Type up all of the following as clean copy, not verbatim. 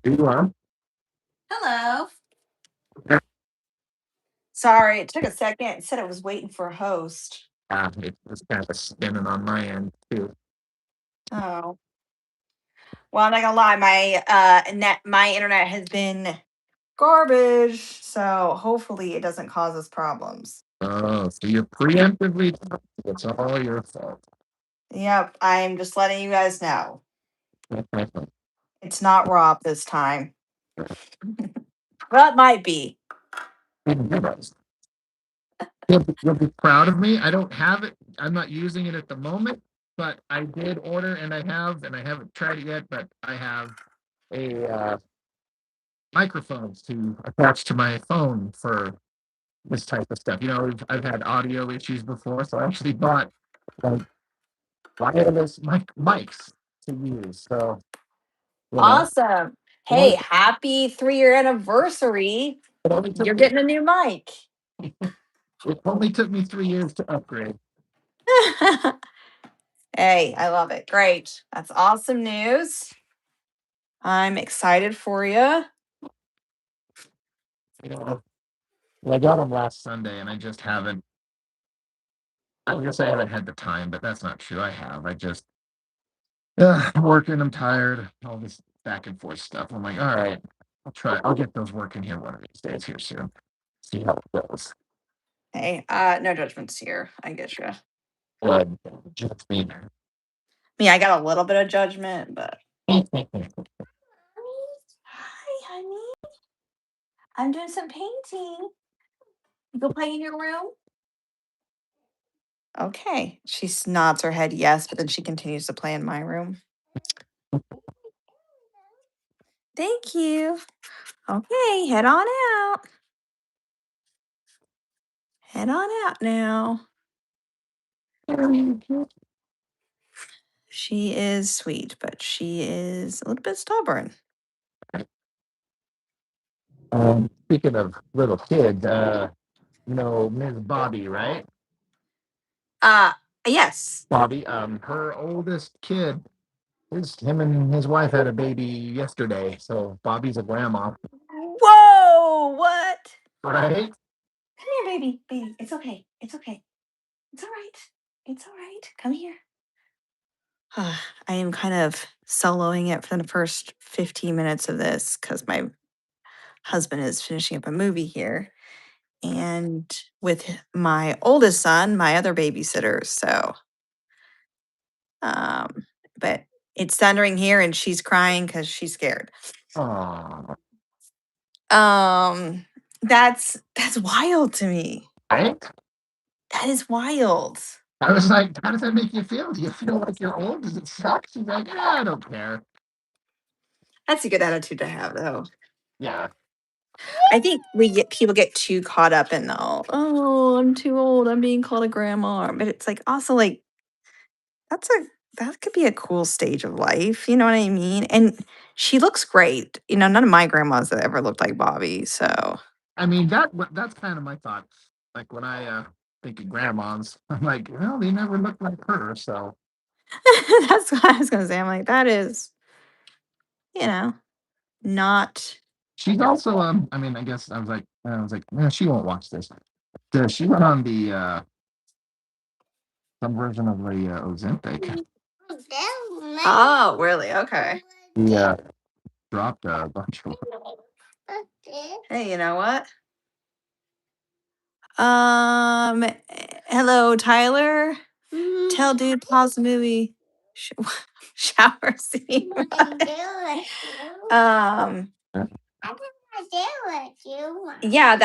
You are? Hello. Sorry, it took a second. It said it was waiting for a host. It was kind of spinning on my end too. Oh. Well, I'm not gonna lie, my internet has been garbage, so hopefully it doesn't cause us problems. Oh, so you're preemptively it's all your fault. Yep, I'm just letting you guys know. It's not Rob this time. Well, it might be. You'll be proud of me. I don't have it. I'm not using it at the moment, but I did order and I haven't tried it yet, but I have a microphones to attach to my phone for this type of stuff. I've had audio issues before, so I actually bought like wireless mics to use. So Awesome. it only, Hey, happy 3-year anniversary. it only took You're me getting a new mic. it only took me 3 years to upgrade. Hey, I love it. Great. That's awesome news. I'm excited for you. Well, I got them last Sunday, and I just haven't. I guess I haven't had the time, but that's not true. I have. I just I'm working. I'm tired. All this back and forth stuff. I'm like, all right, I'll try. I'll get those working here one of these days here soon. See how it goes. Hey, no judgments here. I get you. Good. Just me. I got a little bit of judgment, but. Hi, honey. I'm doing some painting. You go play in your room? Okay. She nods her head yes, but then she continues to play in my room. Thank you. Okay, head on out. Head on out now. She is sweet, but she is a little bit stubborn. Speaking of little kids, Ms. Bobby, right? Yes. Bobby, her oldest kid, him and his wife had a baby yesterday, so Bobby's a grandma, Whoa, what? right? Come here, baby. Baby, it's okay. It's okay. It's all right. It's all right. Come here. I am kind of soloing it for the first 15 minutes of this because my husband is finishing up a movie here and with my oldest son, my other babysitter. So, but it's thundering here and she's crying because she's scared. Oh, That's wild to me. right? That is wild. I was like, how does that make you feel? Do you feel like you're old? Does it suck? She's like, I don't care. That's a good attitude to have, though. Yeah. I think people get too caught up in the oh, I'm too old. I'm being called a grandma, but it's like also like that's a that could be a cool stage of life. You know what I mean? And she looks great. None of my grandmas have ever looked like Bobby. So I mean, that's kind of my thought. Like when I think of grandmas, I'm like, well, they never look like her. So that's what I was gonna say. I'm like that is, you know, not. she's also I mean, I was like, yeah, she won't watch this. She went on the some version of the Ozempic. Oh, really? Okay. Yeah, dropped a bunch of. Hey, you know what? Hello, Tyler. Tell dude pause the movie. Shower scene. um. Yeah,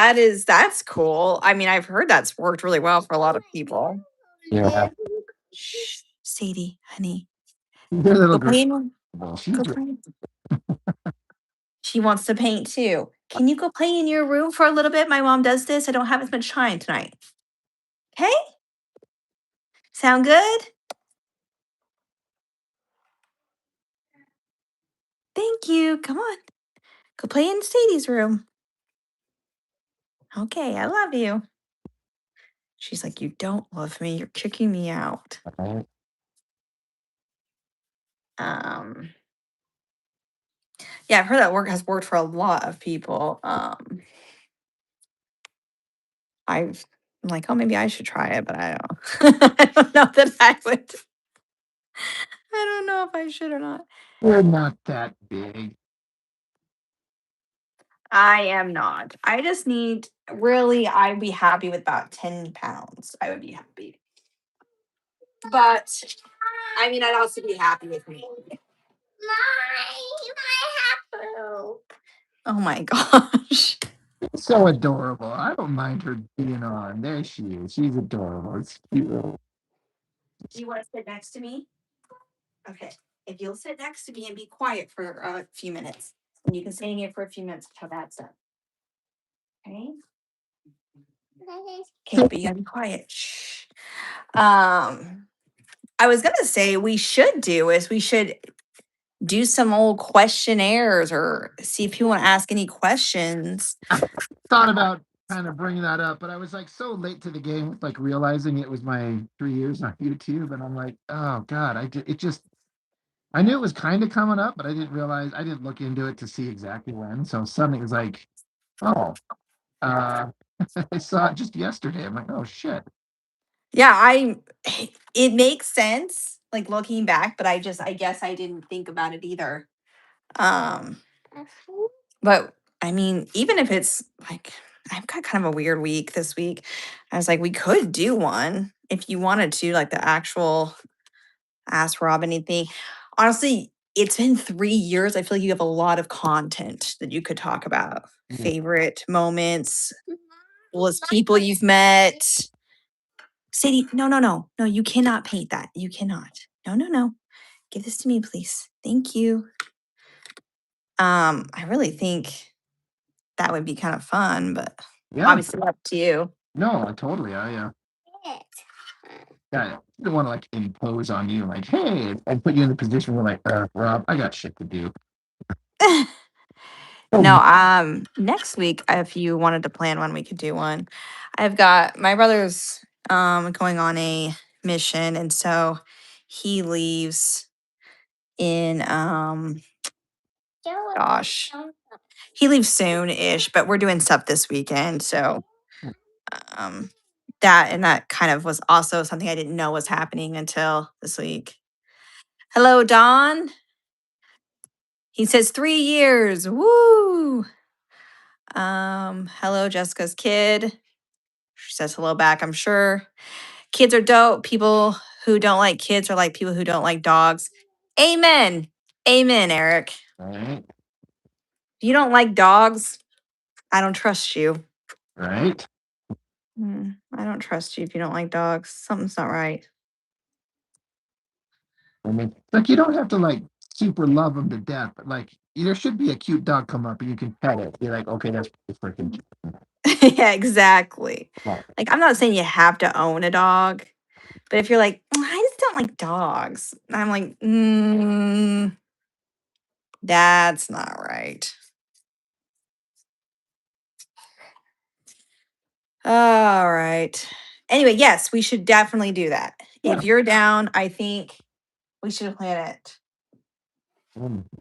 that's cool. I mean, I've heard that's worked really well for a lot of people. Yeah, Shh, Sadie, honey, your little go girl. play in. Go play. She wants to paint too. Can you go play in your room for a little bit? My mom does this. I don't have as much time tonight. Okay? Sound good? Thank you. Come on. Go play in Sadie's room. Okay, I love you. She's like, you don't love me. You're kicking me out. Um, Yeah, I've heard that has worked for a lot of people. I'm like, oh, maybe I should try it, but I don't. I don't know that I would. I don't know if I should or not. We're not that big. I am not. I just need really. I'd be happy with about 10 pounds. I would be happy, but I mean, I'd also be happy with me. Oh my gosh. So adorable. I don't mind her being on. There she is. She's adorable. It's cute. Do you want to sit next to me? Okay. If you'll sit next to me and be quiet for a few minutes, and you can stay in here for a few minutes until that's done. Okay. Okay, but you gotta be quiet. Shh. I was gonna say we should do some old questionnaires or see if you want to ask any questions. Thought about kind of bringing that up, but I was like so late to the game, like realizing it was my 3 years on YouTube, and I'm like, oh god, it just I knew it was kind of coming up, but I didn't realize I didn't look into it to see exactly when. So suddenly it was like, oh, uh, I saw it just yesterday. I'm like, oh shit. Yeah, it makes sense like looking back, but I guess I didn't think about it either. Um but I mean, even if it's like I've got kind of a weird week this week. I was like, we could do one if you wanted to, like the actual Ask Rob anything. Honestly, it's been 3 years. I feel like you have a lot of content that you could talk about. Mm. Favorite moments, coolest people you've met. Sadie, no, no, no. No, you cannot paint that. You cannot. No, no, no. Give this to me, please. Thank you. I really think that would be kind of fun, but Yeah, obviously up to you. no, totally. Yeah, I don't want to like impose on you, like, hey, and put you in the position where like, Rob, I got shit to do. No, Oh, next week, if you wanted to plan one, we could do one. I've got my brother's going on a mission, and so he leaves in gosh, he leaves soon-ish, but we're doing stuff this weekend, so um that kind of was also something I didn't know was happening until this week. Hello, Don. He says 3 years. Woo! Hello, Jessica's kid. She says hello back, I'm sure. Kids are dope. People who don't like kids are like people who don't like dogs. Amen. Amen, Eric. all right, If you don't like dogs, I don't trust you. right. I don't trust you if you don't like dogs. Something's not right. I mean, like you don't have to like super love them to death, but like there should be a cute dog come up and you can pet it. Be like, okay, that's pretty freaking Yeah, exactly. cute. Like, I'm not saying you have to own a dog, but if you're like, I just don't like dogs, I'm like, that's not right. All right. Anyway, yes, we should definitely do that. Yeah. If you're down, I think we should plan it.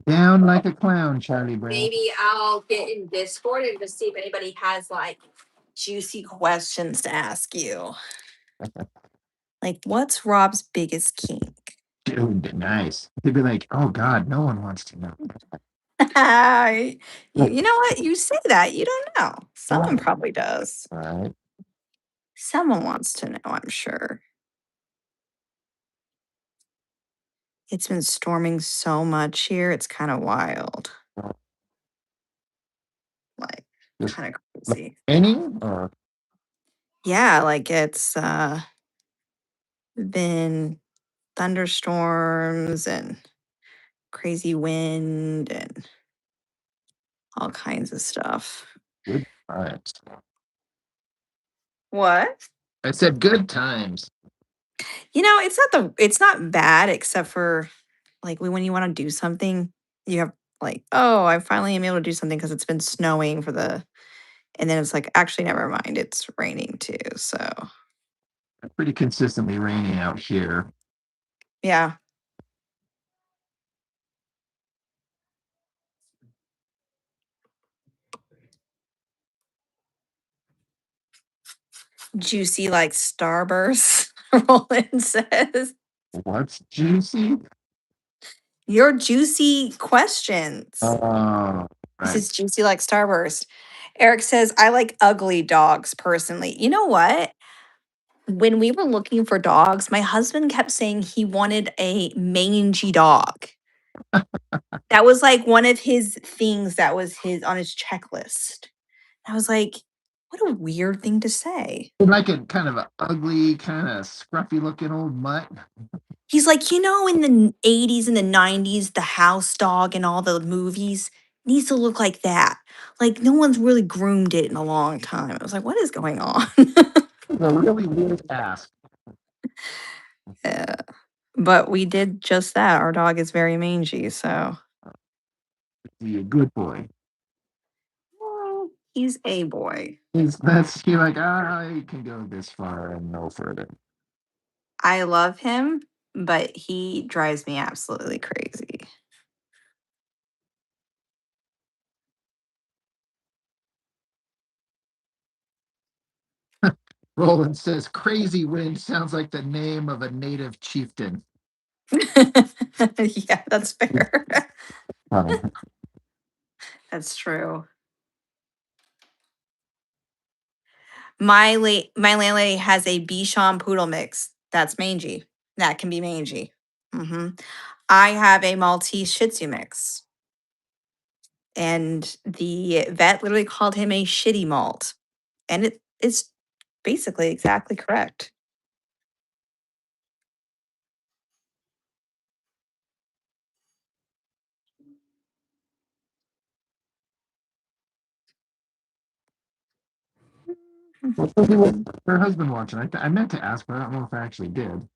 Down like a clown, Charlie Brown. Maybe I'll get in Discord and just see if anybody has like juicy questions to ask you. Like, what's Rob's biggest kink? Dude, nice. They'd be like, oh God, no one wants to know. You know what? You say that. You don't know. Someone Right. probably does. All right. Someone wants to know, I'm sure. It's been storming so much here. It's kind of wild. Like, Just kind of like crazy. any or Yeah, like it's been thunderstorms and crazy wind and all kinds of stuff. good times. What? I said good times. It's not bad except for like when you want to do something, you have like, oh, I finally am able to do something because it's been snowing and then it's like, actually, never mind, it's raining too. So Pretty consistently raining out here. yeah. Juicy like Starburst, Roland says. What's juicy? Your juicy questions. Oh, This right. is juicy like Starburst. Eric says, I like ugly dogs personally. You know what? When we were looking for dogs, my husband kept saying he wanted a mangy dog. That was like one of his things that was his on his checklist. I was like, what a weird thing to say. Like a kind of a ugly, kind of scruffy looking old mutt. He's like, in the 80s and the 90s, the house dog and all the movies needs to look like that. Like, no one's really groomed it in a long time. I was like, what is going on? It's a really weird ask. Yeah. But we did just that. Our dog is very mangy, so Be a good boy. well, he's a boy. You're like, I can go this far and no further. I love him, but he drives me absolutely crazy. Roland says, "Crazy Wind sounds like the name of a native chieftain." Yeah, that's fair. Oh, That's true. My landlady has a Bichon poodle mix. That's mangy. That can be mangy. I have a Maltese Shih Tzu mix, and the vet literally called him a shitty malt, and it's basically exactly correct. what movie was her husband watching? I meant to ask, but I don't know if I actually did.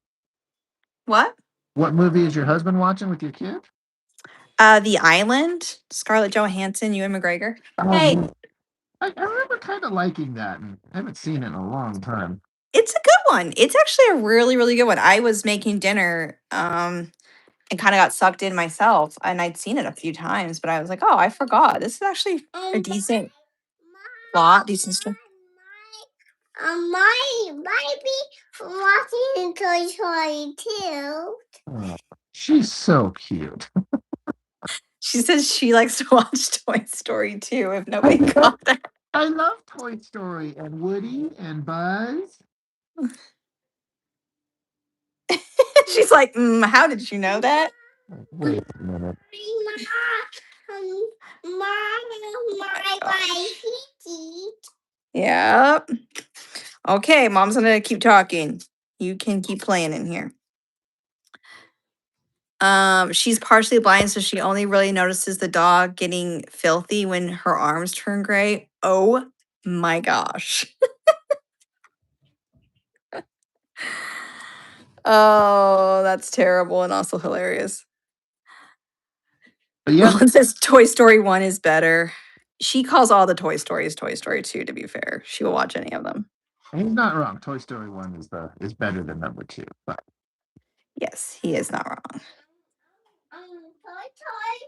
What? What movie is your husband watching with your kid? The Island, Scarlett Johansson, Ewan McGregor. Hey, Um, I remember kind of liking that, and I haven't seen it in a long time. it's a good one. It's actually a really, really good one. I was making dinner, and kind of got sucked in myself, and I'd seen it a few times, but I was like, oh, I forgot. This is actually a decent plot, decent story. My might be watching Toy Story 2. Oh, she's so cute. She says she likes to watch Toy Story too, if I nobody love, got that. I love Toy Story and Woody and Buzz. She's like, how did you know that? Wait a minute. My Yep. Okay, mom's gonna keep talking. You can keep playing in here. She's partially blind, so she only really notices the dog getting filthy when her arms turn gray. Oh my gosh. Oh, that's terrible and also hilarious. But yeah, Roland says Toy Story 1 is better. She calls all the Toy Stories Toy Story 2, to be fair. She will watch any of them. he's not wrong. Toy Story 1 is better than number 2. But Yes, he is not wrong. Toy Story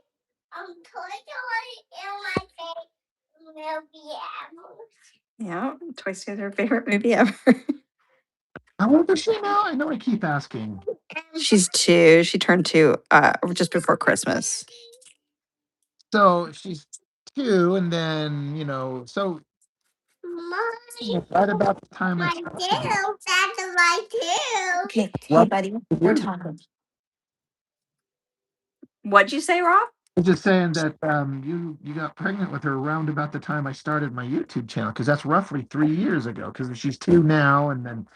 and my favorite movie ever. Yeah, Toy Story is her favorite movie ever. how old is she now? I know I keep asking. She's 2. She turned 2 just before Christmas. So she's 2, and then so right about the time I My started. tail, that's my tail. Okay, hey, What buddy, to we're do? talking. What'd you say, Rob? I was just saying that you got pregnant with her around about the time I started my YouTube channel, because that's roughly 3 years ago. Because she's 2 now, and then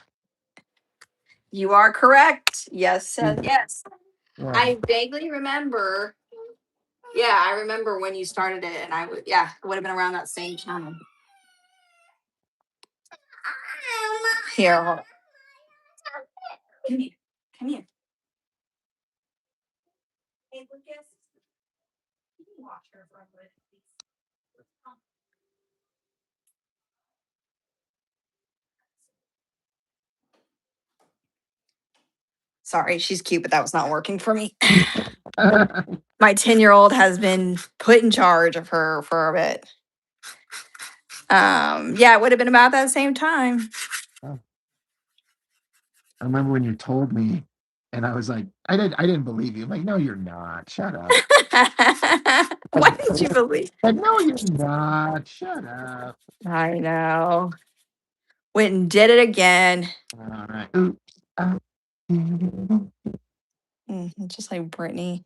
You are correct. Yes, yes. yeah. I vaguely remember. Yeah, I remember when you started it, and it would have been around that same time. Here, hold on. Come here. Come here. Hey, Lucas. You can watch her for a minute, please. Sorry, she's cute, but that was not working for me. My 10-year-old has been put in charge of her for a bit. Yeah, it would have been about that same time. I remember when you told me, and I was like, I didn't believe you. I'm like, no, you're not. Shut up. Why did you believe? Like, no, you're not. Shut up. I know. Went and did it again. All right. Oops. Just like Brittany.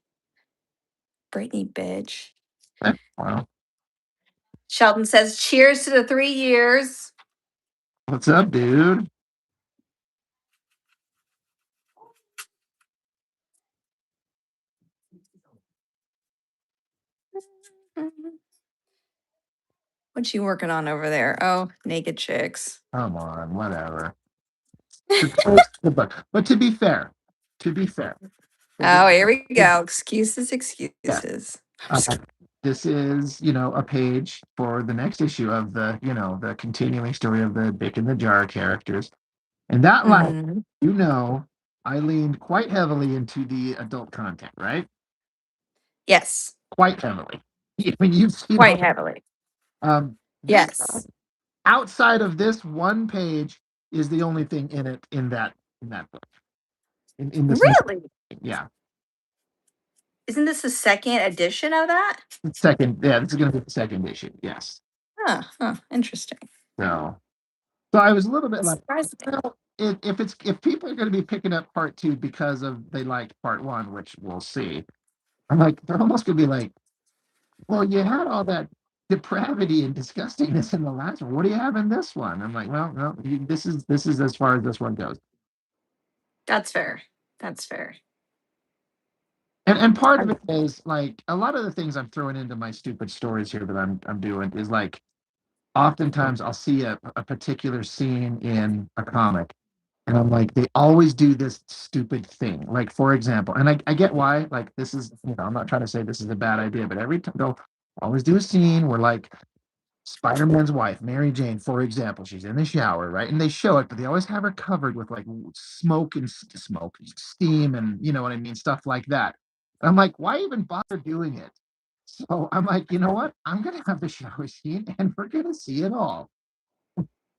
Brittany, bitch. Wow. Sheldon says, cheers to the 3 years. What's up, dude? What you working on over there? Oh, naked chicks. Come on, whatever. But to be fair, Oh, here we go. yeah, Excuses. uh, this is a page for the next issue of the continuing story of the Dick in the Jar characters, and that line, Mhm. I leaned quite heavily into the adult content, right? Yes, Quite heavily. I mean, you've seen quite heavily. this Yes. outside of this one page is the only thing in it in that book in this new, Really? yeah. Isn't this the second edition of that? Second, yeah, this is going to be the second issue. Yes. Huh, interesting. So I was a little bit like, Surprising. well, if people are going to be picking up part two because of they liked part one, which we'll see, I'm like, they're almost going to be like, well, you had all that depravity and disgustingness in the last one. What do you have in this one? I'm like, well, no, this is as far as this one goes. That's fair. That's fair. And part of it is like a lot of the things I'm throwing into my stupid stories here that I'm doing is like oftentimes I'll see a particular scene in a comic and I'm like, they always do this stupid thing. Like, for example, and I get why, like, this is, I'm not trying to say this is a bad idea, but every time they'll always do a scene where, like, Spider-Man's wife, Mary Jane, for example, she's in the shower, right? And they show it, but they always have her covered with like smoke, steam, and you know what I mean, stuff like that. And I'm like, why even bother doing it? So I'm like, you know what? I'm gonna have the shower scene, and we're gonna see it all.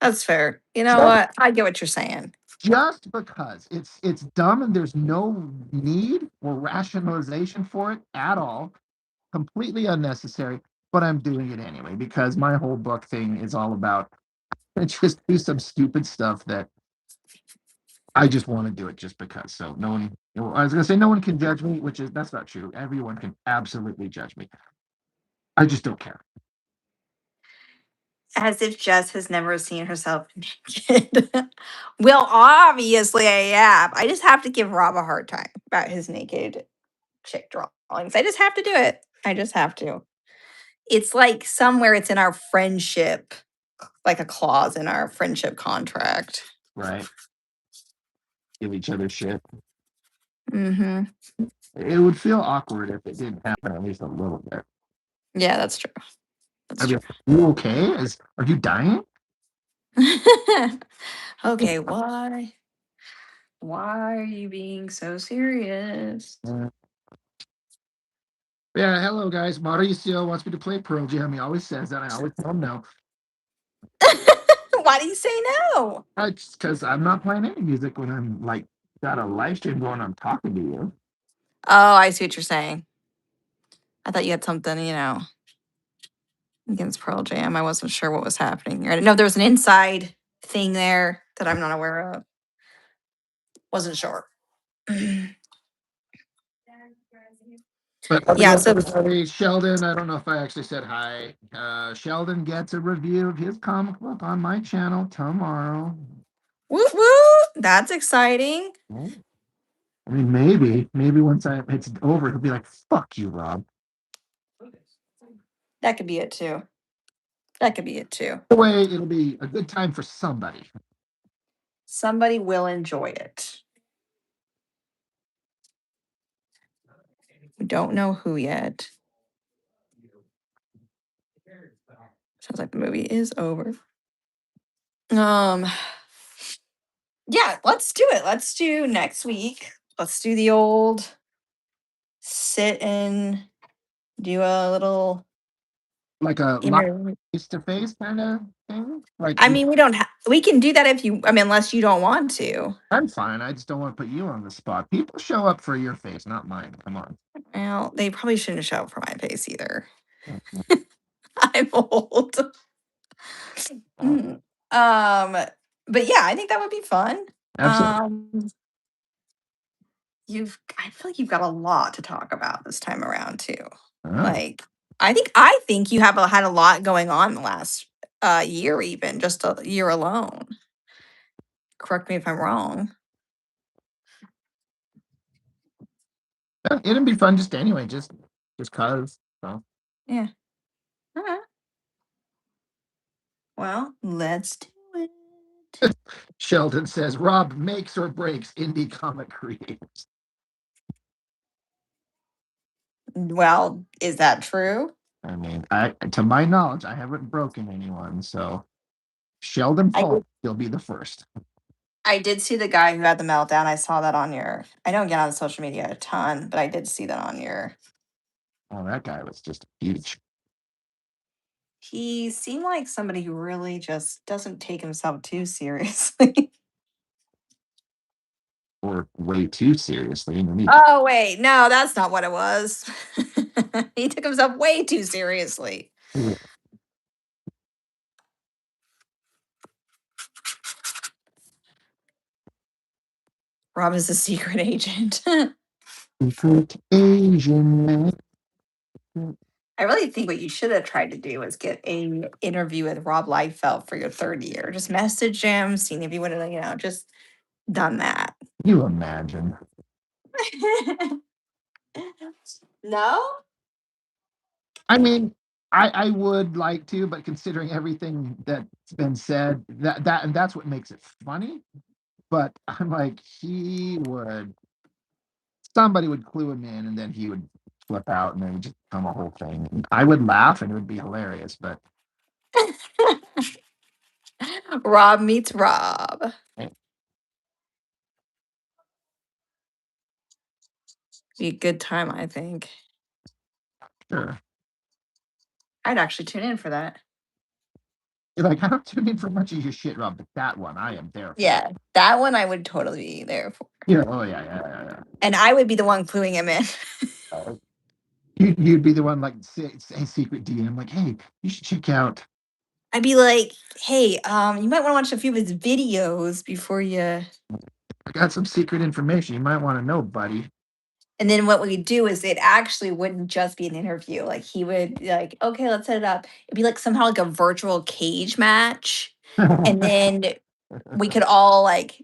That's fair. You know Just, what? I get what you're saying. just because it's dumb and there's no need or rationalization for it at all, completely unnecessary. But I'm doing it anyway because my whole book thing is all about just do some stupid stuff that I just want to do it just because. So no one, I was gonna say no one can judge me, that's not true. Everyone can absolutely judge me. I just don't care. As if Jess has never seen herself naked. Well, obviously I have. I just have to give Rob a hard time about his naked chick drawings. I just have to do it. I just have to. It's like somewhere it's in our friendship, like a clause in our friendship contract. Right? Give each other shit. Mm-hmm. It would feel awkward if it didn't happen at least a little bit. Yeah, that's true. That's I'd be true. like, you okay? Are you dying? Okay, why? Why are you being so serious? Yeah, hello guys. Mauricio wants me to play Pearl Jam. He always says that. I always tell him no. Why do you say no? Because I'm not playing any music when I'm like got a live stream going. I'm talking to you. Oh, I see what you're saying. I thought you had something, against Pearl Jam. I wasn't sure what was happening. I didn't know there was an inside thing there that I'm not aware of. Wasn't sure. But Yeah, so everybody, Sheldon, I don't know if I actually said hi. Sheldon gets a review of his comic book on my channel tomorrow. woo woo. That's exciting. I mean, maybe once it's over, he'll be like, "Fuck you, Rob." That could be it too. That could be it too. The way it'll be a good time for somebody. Somebody will enjoy it. We don't know who yet. Sounds like the movie is over. Yeah, let's do it. Let's do next week. Let's do the old sit and do a little like a live Interview. face-to-face kind of thing? Like, I mean, we can do that if you, I mean, unless you don't want to. I'm fine. I just don't want to put you on the spot. People show up for your face, not mine. Come on. Well, they probably shouldn't show up for my face either. I'm old. Mm. But yeah, I think that would be fun. Absolutely. Um, I feel like you've got a lot to talk about this time around too. Oh, Like, I think you have had a lot going on the last year, even just a year alone. Correct me if I'm wrong. yeah, it'd be fun just anyway, just cause. So. Yeah. All right. Well, let's do it. Sheldon says Rob makes or breaks indie comic creators. Well, is that true? I mean, to my knowledge, I haven't broken anyone. So Sheldon I Paul, he'll be the first. I did see the guy who had the meltdown. I saw that on your. I don't get on social media a ton, but I did see that on your. Oh, that guy was just huge. He seemed like somebody who really just doesn't take himself too seriously. Or way too seriously. And Oh wait, no, that's not what it was. He took himself way too seriously. Rob is a secret agent. Secret Asian man. I really think what you should have tried to do was get a interview with Rob Liefeld for your third year. Just message him, seeing if he would have, just done that. You imagine. No? I mean, I would like to, but considering everything that's been said, and that's what makes it funny. But I'm like, somebody would clue him in, and then he would flip out, and then it would just become a whole thing. And I would laugh, and it would be hilarious. But Rob meets Rob. eh, Be a good time, I think. sure, I'd actually tune in for that. you're like, I don't tune in for much of your shit, Rob, but that one I am there for. Yeah, that one I would totally be there for. Yeah, oh yeah. And I would be the one cluing him in. You'd be the one like say secret DM, like, hey, you should check out. I'd be like, hey, you might want to watch a few of his videos before you. I got some secret information you might want to know, buddy. And then what we'd do is it actually wouldn't just be an interview. Like he would be like, okay, let's set it up. It'd be like somehow like a virtual cage match. And then we could all like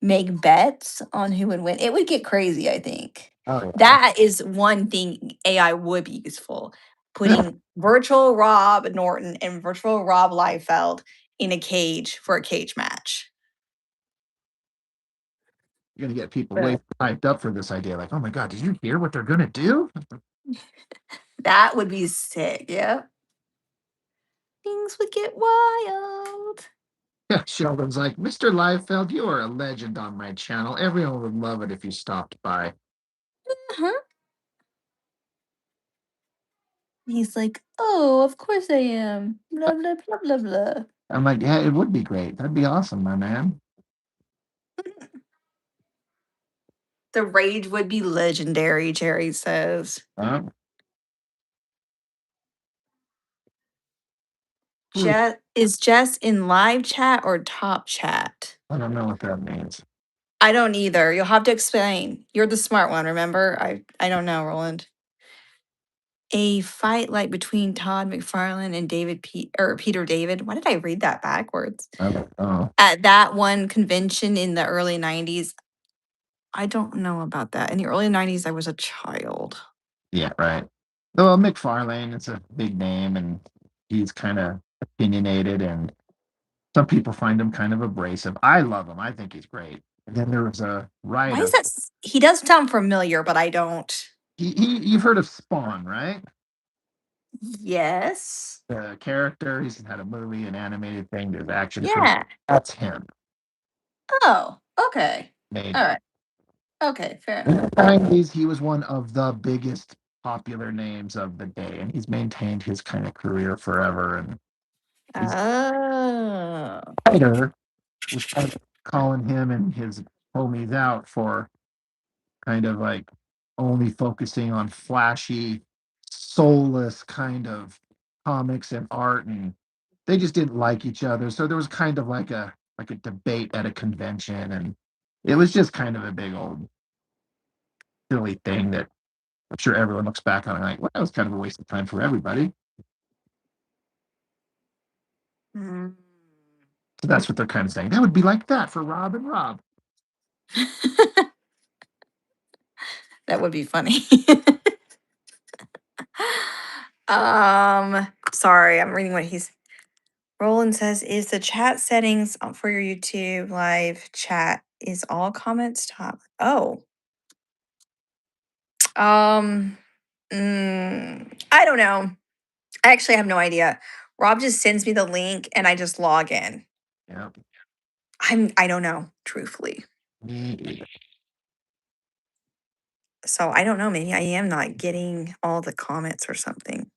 make bets on who would win. It would get crazy, I think. Oh, yeah. That is one thing AI would be useful. Putting virtual Rob Norton and virtual Rob Liefeld in a cage for a cage match. You're gonna get people way hyped up for this idea. Like, oh my god, did you hear what they're gonna do? That would be sick. Yeah. Things would get wild. Yeah, Sheldon's like, Mr. Liefeld, you are a legend on my channel. Everyone would love it if you stopped by. Uh-huh. He's like, oh, of course I am. Blah, blah, blah, blah, blah. I'm like, yeah, it would be great. That'd be awesome, my man. The rage would be legendary, Jerry says. Is Jess in live chat or top chat? I don't know what that means. I don't either. You'll have to explain. You're the smart one, remember? I don't know, Roland. A fight like between Todd McFarlane and Peter David. Why did I read that backwards? I don't know. At that one convention in the early 90s. I don't know about that. In the early 90s, I was a child. Yeah, right. Well, McFarlane, it's a big name, and he's kind of opinionated, and some people find him kind of abrasive. I love him. I think he's great. And then there was a Why writer. is that? He does sound familiar, but I don't. You've heard of Spawn, right? Yes. The character, he's had a movie, an animated thing, there's action. Yeah. That's him. Oh, okay. Made All right. Okay, fair in enough. the 90s, he was one of the biggest popular names of the day, and he's maintained his kind of career forever. And his Oh. writer was kind of calling him and his homies out for kind of like only focusing on flashy, soulless kind of comics and art, and they just didn't like each other. So there was kind of like a debate at a convention, and it was just kind of a big old silly thing that I'm sure everyone looks back on and like, well, that was kind of a waste of time for everybody. Mm. So that's what they're kind of saying. That would be like that for Rob and Rob. That would be funny. Sorry, I'm reading what he's. Roland says, "Is the chat settings for your YouTube live chat is all comments top?" Oh, um, I don't know. I actually have no idea. Rob just sends me the link and I just log in. Yeah. I don't know, truthfully. Me either. So I don't know. Maybe I am not getting all the comments or something.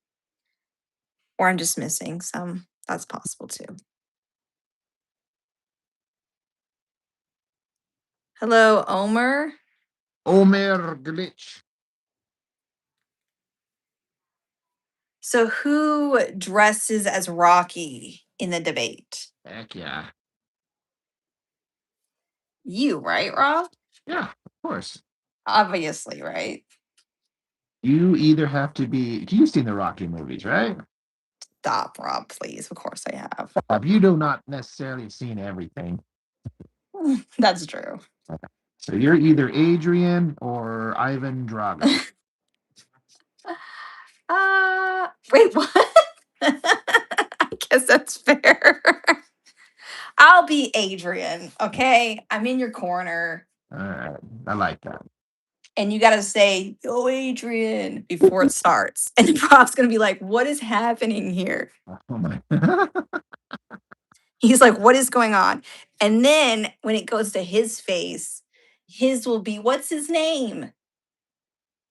Or I'm just missing some. That's possible too. Hello, Omer. Omer Glitch. So who dresses as Rocky in the debate? Heck yeah. You, right, Rob? Yeah, of course. Obviously, right? You either have to be, you've seen the Rocky movies, right? Stop, Rob, please. Of course I have. You do not necessarily seen everything. That's true. So you're either Adrian or Ivan Drago. Wait, what? I guess that's fair. I'll be Adrian, okay? I'm in your corner. All right. I like that. And you got to say, "Yo, Adrian," before it starts. And the prop's going to be like, "What is happening here?" Oh my. He's like, "What is going on?" And then when it goes to his face, his will be, "What's his name?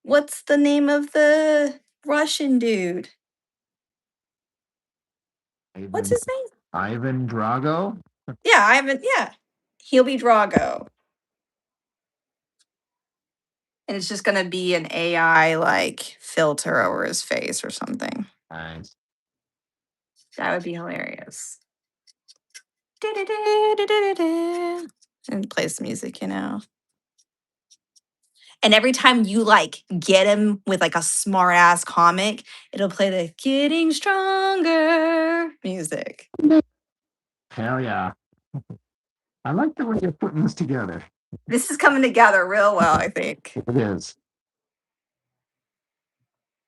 What's the name of the Russian dude? What's Ivan, his name?" Ivan Drago? Yeah, I haven't, yeah. He'll be Drago. And it's just going to be an AI like filter over his face or something. Nice. That would be hilarious. Du-du-du-du-du-du-du. And plays music, you know. And every time you like get him with like a smart ass comic, it'll play the "Getting Stronger" music. Hell yeah. I like the way you're putting this together. This is coming together real well, I think. It is.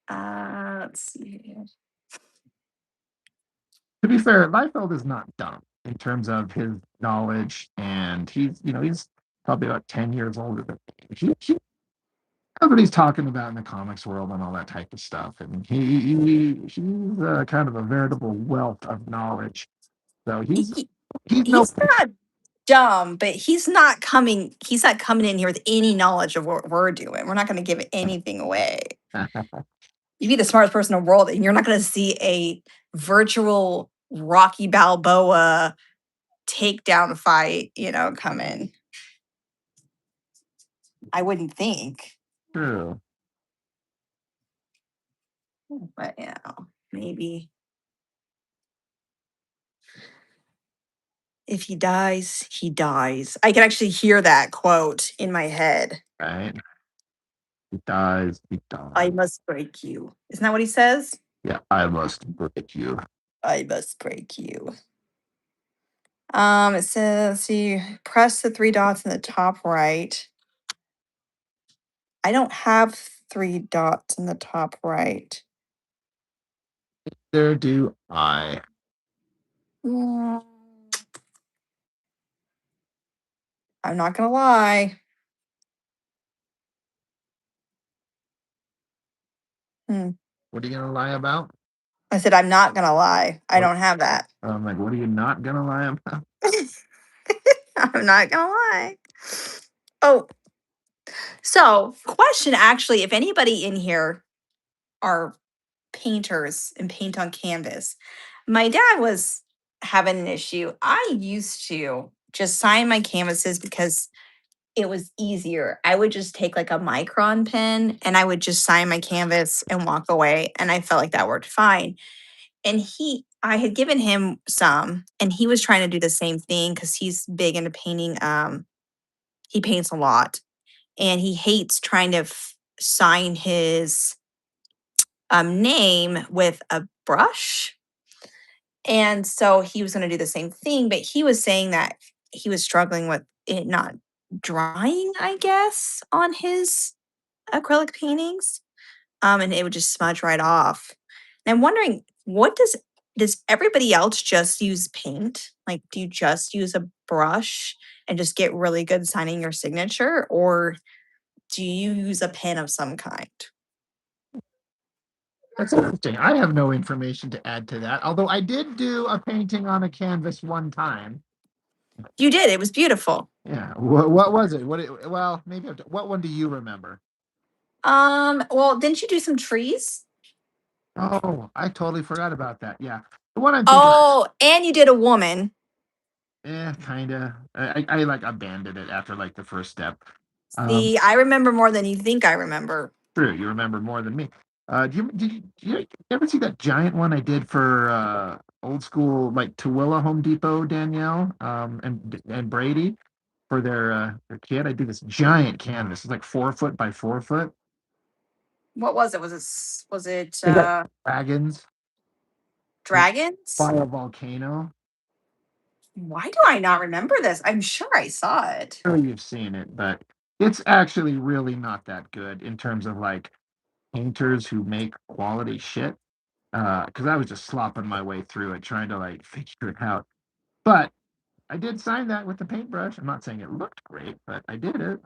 Let's see here. To be fair, Liefeld is not dumb in terms of his knowledge, and he's probably about 10 years older than me. He knows what he's talking about in the comics world and all that type of stuff. And he's kind of a veritable wealth of knowledge. So He- he's no. he's not dumb, but he's not coming in here with any knowledge of what we're doing. We're not going to give anything away. You'd be the smartest person in the world, and you're not going to see a virtual Rocky Balboa takedown fight, come in. I wouldn't think. True. But maybe if he dies, he dies. I can actually hear that quote in my head. Right. He dies. He I dies. must break you. Isn't that what he says? Yeah, I must break you. I must break you. It says, see, press the three dots in the top right. I don't have three dots in the top right. There do I. Mm, I'm not gonna lie. Hmm. What are you gonna lie about? I said I'm not gonna lie. I What? don't have that. I'm like, what are you not gonna lie about? I'm not gonna lie. Oh, so question actually, if anybody in here are painters and paint on canvas. My dad was having an issue. I used to just sign my canvases because it was easier. I would just take like a micron pen and I would just sign my canvas and walk away. And I felt like that worked fine. And I had given him some and he was trying to do the same thing because he's big into painting. He paints a lot and he hates trying to sign his name with a brush. And so he was going to do the same thing, but he was saying that he was struggling with it not drying, I guess, on his acrylic paintings. And it would just smudge right off. And I'm wondering, does everybody else just use paint? Like, do you just use a brush and just get really good signing your signature, or do you use a pen of some kind? That's interesting. I have no information to add to that. Although I did do a painting on a canvas one time. You did. It was beautiful. Yeah. What was it? Well, maybe what one do you remember? Well, didn't you do some trees? Oh, I totally forgot about that. Yeah. The one I'm thinking, Oh, and you did a woman. kind of. I like abandoned it after like the first step. See, I remember more than you think I remember. True, you remember more than me. Did you ever see that giant one I did for old school like Tooele Home Depot, Danielle, and Brady for their kid? I did this giant canvas. It's like 4 foot by 4 foot. What was it? Was it They got dragons dragons? by a volcano. Why do I not remember this? I'm sure I saw it. Sure, you've seen it, but it's actually really not that good in terms of like painters who make quality shit. Because I was just slopping my way through it, trying to like figure it out. But I did sign that with the paintbrush. I'm not saying it looked great, but I did it.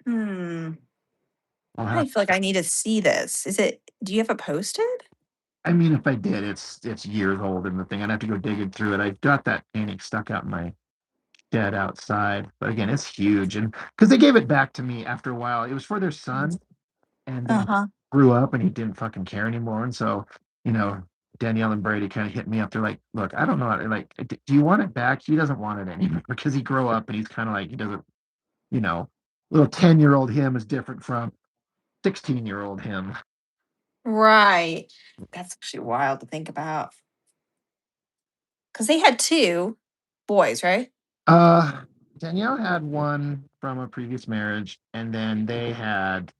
Hmm. I'll I have, feel like I need to see this. Do you have it posted? I mean, if I did, it's years old in the thing. I'd have to go digging through it. I've got that painting stuck out in my shed outside, but again, it's huge. And because they gave it back to me after a while, it was for their son, and then Uh-huh. grew up and he didn't fucking care anymore. And so, you know, Danielle and Brady kind of hit me up. They're like, "Look, I don't know. Like, do you want it back?" He doesn't want it anymore because he grew up and he's kind of like he doesn't. You know, little 10-year-old him is different from 16-year-old him. Right. That's actually wild to think about. Because they had two boys, right? Uh, Danielle had one from a previous marriage, and then they had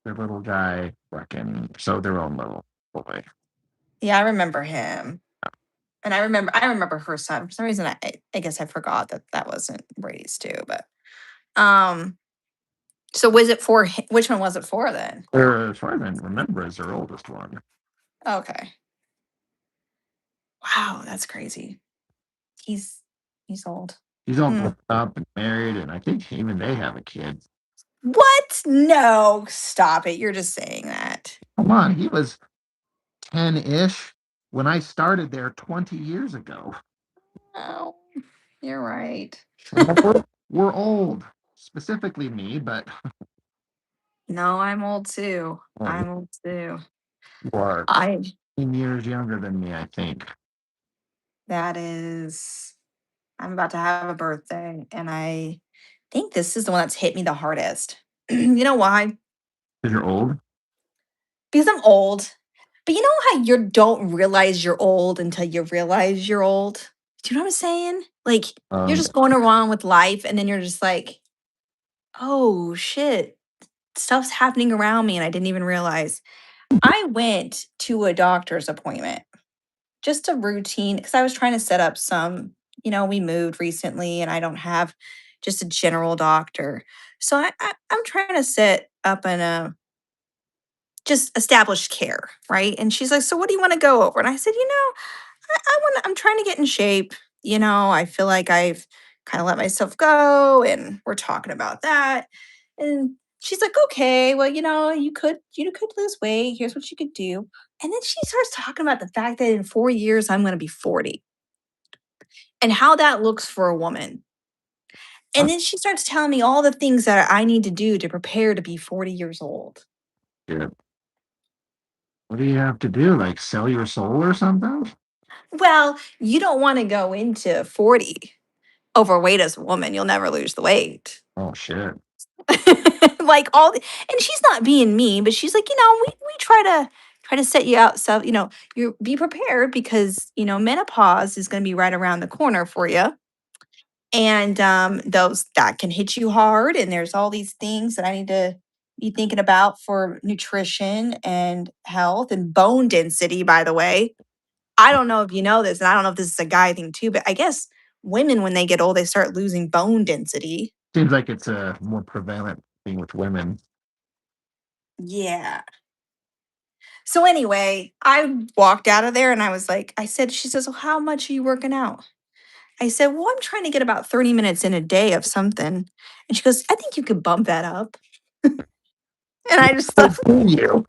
their little guy, fucking, so their own little boy. Yeah, I remember him. And I remember her son. For some reason, I guess I forgot that that wasn't Brady's too. But um, so was it for which one was it for then? Or, as far as I remember, is their oldest one. Okay. Wow, that's crazy. He's he's old. He's all Hmm. grown up and married, and I think even they have a kid. What? No, stop it. You're just saying that. Come on, he was 10-ish when I started there 20 years ago. Oh, you're right. We're old, specifically me, but No, I'm old too. well, I'm old too. you are I 10 years younger than me, I think. that is I'm about to have a birthday and I think this is the one that's hit me the hardest. You know why? Because you're old. Because I'm old. But you know how you don't realize you're old until you realize you're old? Do you know what I'm saying? Like you're Um, just going around with life and then you're just like, "Oh shit, stuff's happening around me and I didn't even realize." I went to a doctor's appointment, just a routine, because I was trying to set up we moved recently and I don't have just a general doctor. So I'm trying to set up just established care, right? And she's like, "So what do you want to go over?" And I said, I'm trying to get in shape. I feel like I've kind of let myself go and we're talking about that. And she's like, "Okay, well, you could lose weight. Here's what you could do." And then she starts talking about the fact that in 4 years I'm going to be 40 and how that looks for a woman. And then she starts telling me all the things that I need to do to prepare to be 40 years old. shit. What do you have to do? Like sell your soul or something? Well, you don't want to go into 40 overweight as a woman. You'll never lose the weight. Oh shit. Like and she's not being mean, but she's like, we try to set you out so, you be prepared because, menopause is going to be right around the corner for you. And those that can hit you hard. And there's all these things that I need to be thinking about for nutrition and health and bone density, by the way. I don't know if you know this, and I don't know if this is a guy thing too, but I guess women, when they get old, they start losing bone density. Seems like it's a more prevalent thing with women. Yeah. So anyway, I walked out of there and I was like, she says, well, how much are you working out? I said, well, I'm trying to get about 30 minutes in a day of something. And she goes, I think you could bump that up. And I just thought, Oh, you.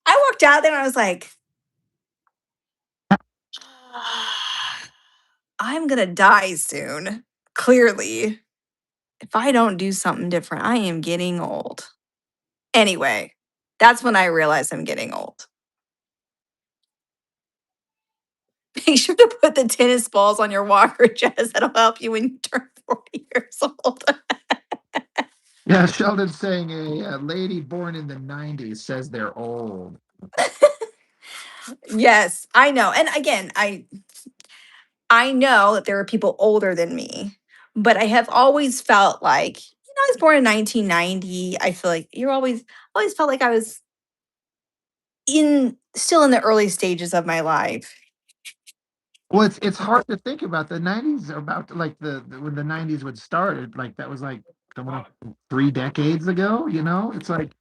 I walked out there and I was like, I'm going to die soon. Clearly, if I don't do something different, I am getting old. Anyway, that's when I realized I'm getting old. Make sure to put the tennis balls on your walker, Jess. That'll help you when you turn 40 years old. Yeah, Sheldon's saying a lady born in the 90s says they're old. Yes, I know. And again, I know that there are people older than me, but I have always felt like, I was born in 1990. I feel like you're always felt like I was still in the early stages of my life. Well, it's hard to think about. The 90s are about to, like when the 90s would start, like that was like coming up 3 decades ago, you know? It's like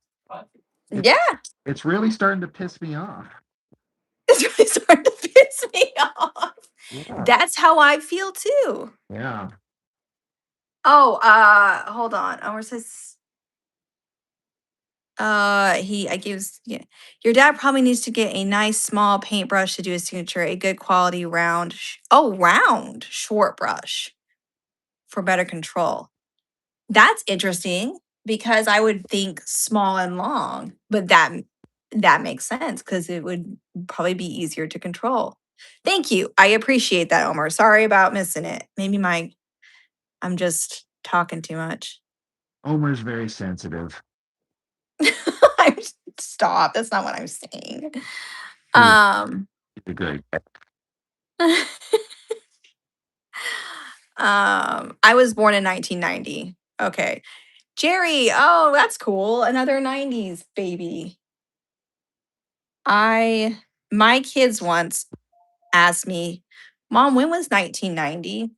it's Yeah, it's really starting to piss me off. it's really starting to piss me off. Yeah. That's how I feel too. Yeah. Oh, hold on. Oh, where it says I gives yeah. Your dad probably needs to get a nice small paintbrush to do his signature, a good quality round round short brush for better control. That's interesting because I would think small and long, but that makes sense because it would probably be easier to control. Thank you. I appreciate that, Omar. Sorry about missing it. Maybe I'm just talking too much. Omer's very sensitive. I'm stop. That's not what I'm saying. He's Um a good. I was born in 1990. Okay. Jerry, oh, that's cool. Another 90s baby. I my kids once asked me, "Mom, when was 1990?"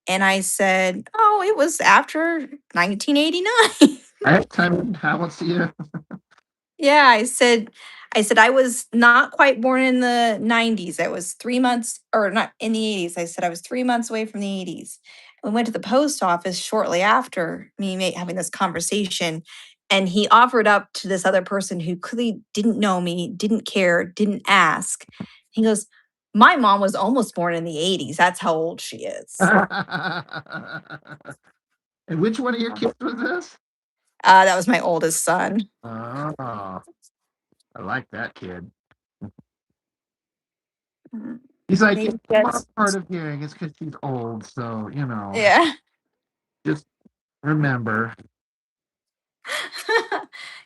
And I said, "Oh, it was after 1989." I have time. How what's you? Yeah, I said I was not quite born in the 90s. I was 3 months or not in the 80s. I said I was 3 months away from the 80s. We went to the post office shortly after having this conversation, and he offered up to this other person who clearly didn't know me, didn't care, didn't ask. He goes, "My mom was almost born in the 80s. That's how old she is." And which one of your kids was this? That was my oldest son. Oh, I like that kid. Mm, He's like, yeah, Maybe I'm that's hard of hearing. It's because she's old. So, yeah. just remember.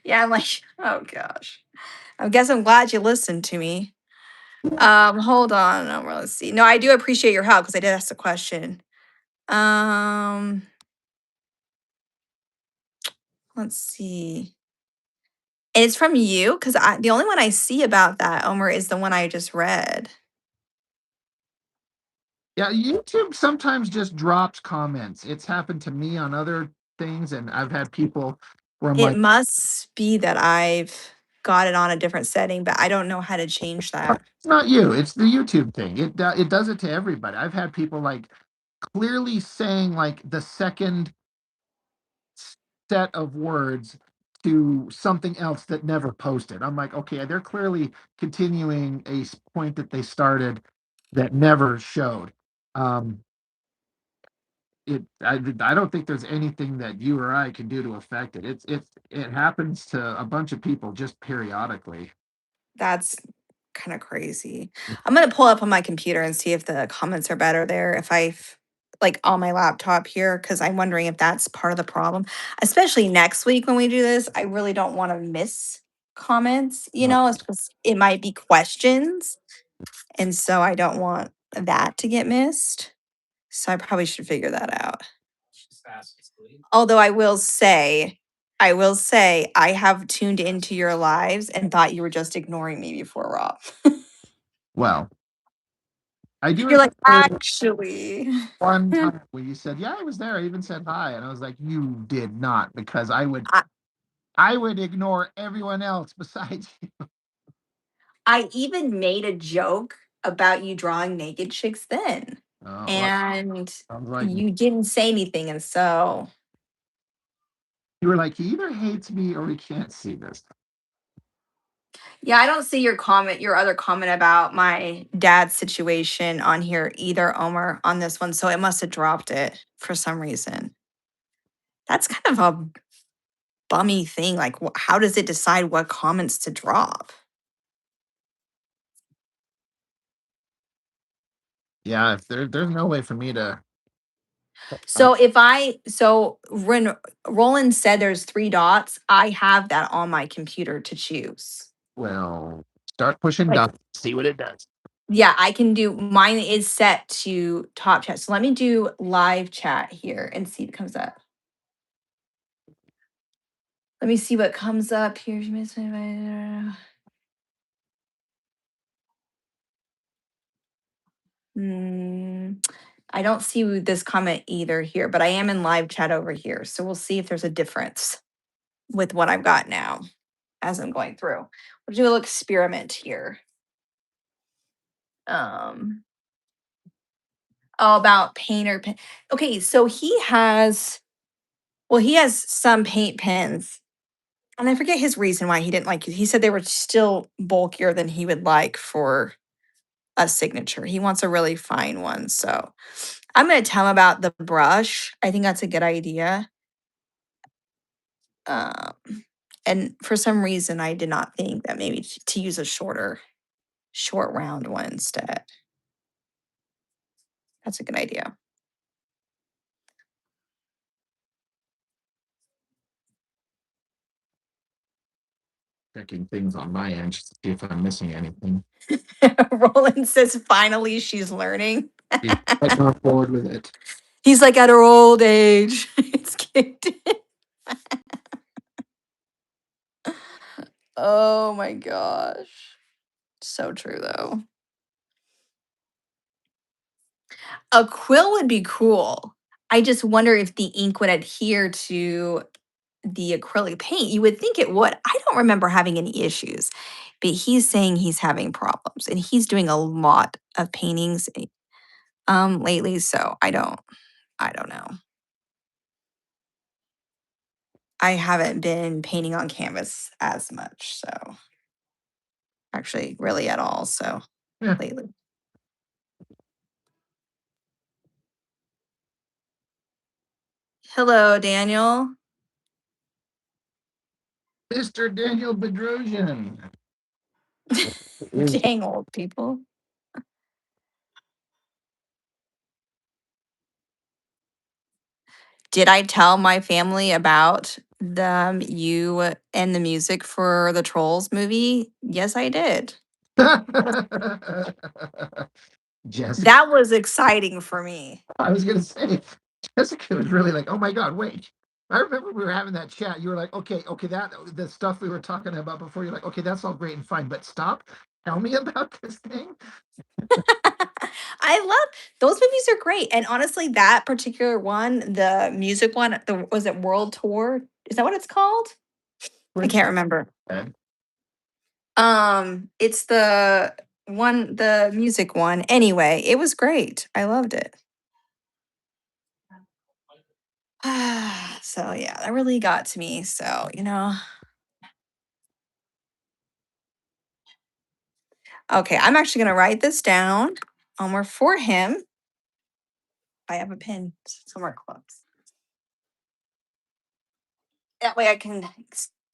Yeah, I'm like, oh gosh. I guess I'm glad you listened to me. Hold on. Let's see. No, I do appreciate your help because I did ask a question. Um, let's see. And it's from you because the only one I see about that, Omer, is the one I just read. Yeah, YouTube sometimes just drops comments. It's happened to me on other things, and I've had people where I'm It like, must be that I've got it on a different setting, but I don't know how to change that. it's not you, it's the YouTube thing. It does it to everybody. I've had people like clearly saying like the second set of words to something else that never posted. I'm like, okay, they're clearly continuing a point that they started that never showed. Um, I don't think there's anything that you or I can do to affect it. It happens to a bunch of people just periodically. That's kind of crazy. I'm gonna pull up on my computer and see if the comments are better there. If like on my laptop here, because I'm wondering if that's part of the problem. Especially next week when we do this, I really don't want to miss comments. No. It's just it might be questions, and so I don't want that to get missed. So I probably should figure that out. Although I will say, I have tuned into your lives and thought you were just ignoring me before, Rob. Well, I do You're like, remember actually. one time where you said, "Yeah, I was there. I even said hi," and I was like, "You did not," because I, I would ignore everyone else besides you. I even made a joke about you drawing naked chicks then. Well, And sounds like you didn't say anything. And so, you were like, "He either hates me or he can't see this." yeah, I don't see your other comment about my dad's situation on here either, Omar, on this one. So it must have dropped it for some reason. That's kind of a bummy thing. Like, how does it decide what comments to drop? Yeah, if there's no way for me to. So when Roland said there's 3 dots, I have that on my computer to choose. Well, start pushing Like, down, see what it does. yeah, I can do mine is set to top chat. So let me do live chat here and see what comes up. Let me see what comes up here. Hmm, I don't see this comment either here, but I am in live chat over here. So we'll see if there's a difference with what I've got now as I'm going through. We'll do a little experiment here. Um, about painter pen. Okay, so he has some paint pens, and I forget his reason why he didn't like it. He said they were still bulkier than he would like for a signature. He wants a really fine one. So I'm going to tell him about the brush. I think that's a good idea. Um, and for some reason, I did not think that maybe to use a short round one instead. That's a good idea. Checking things on my end just to see if I'm missing anything. Roland says, finally, she's learning. He's like on board with it. He's like, at her old age, it's kicked in. Oh my gosh. So true, though. A quill would be cool. I just wonder if the ink would adhere to the acrylic paint. You would think it would. I don't remember having any issues, but he's saying he's having problems and he's doing a lot of paintings lately, so I don't know. I haven't been painting on canvas as much, so actually really at all, so Yeah. lately. Hello, Daniel. Mr. Daniel Bedrosian. Is Dang old people. Did I tell my family about you and the music for the Trolls movie? Yes, I did. Jessica. That was exciting for me. I was gonna say Jessica was really like, "Oh my god, wait." I remember we were having that chat. You were like, okay, that the stuff we were talking about before, you're like, okay, that's all great and fine, but stop. Tell me about this thing. I love those movies are great. And honestly, that particular one, the music one, was it World Tour? Is that what it's called? I Which can't remember. one? It's the music one. Anyway, it was great. I loved it. So yeah, that really got to me. So, okay, I'm actually gonna write this down. For him. I have a pen somewhere close. That way I can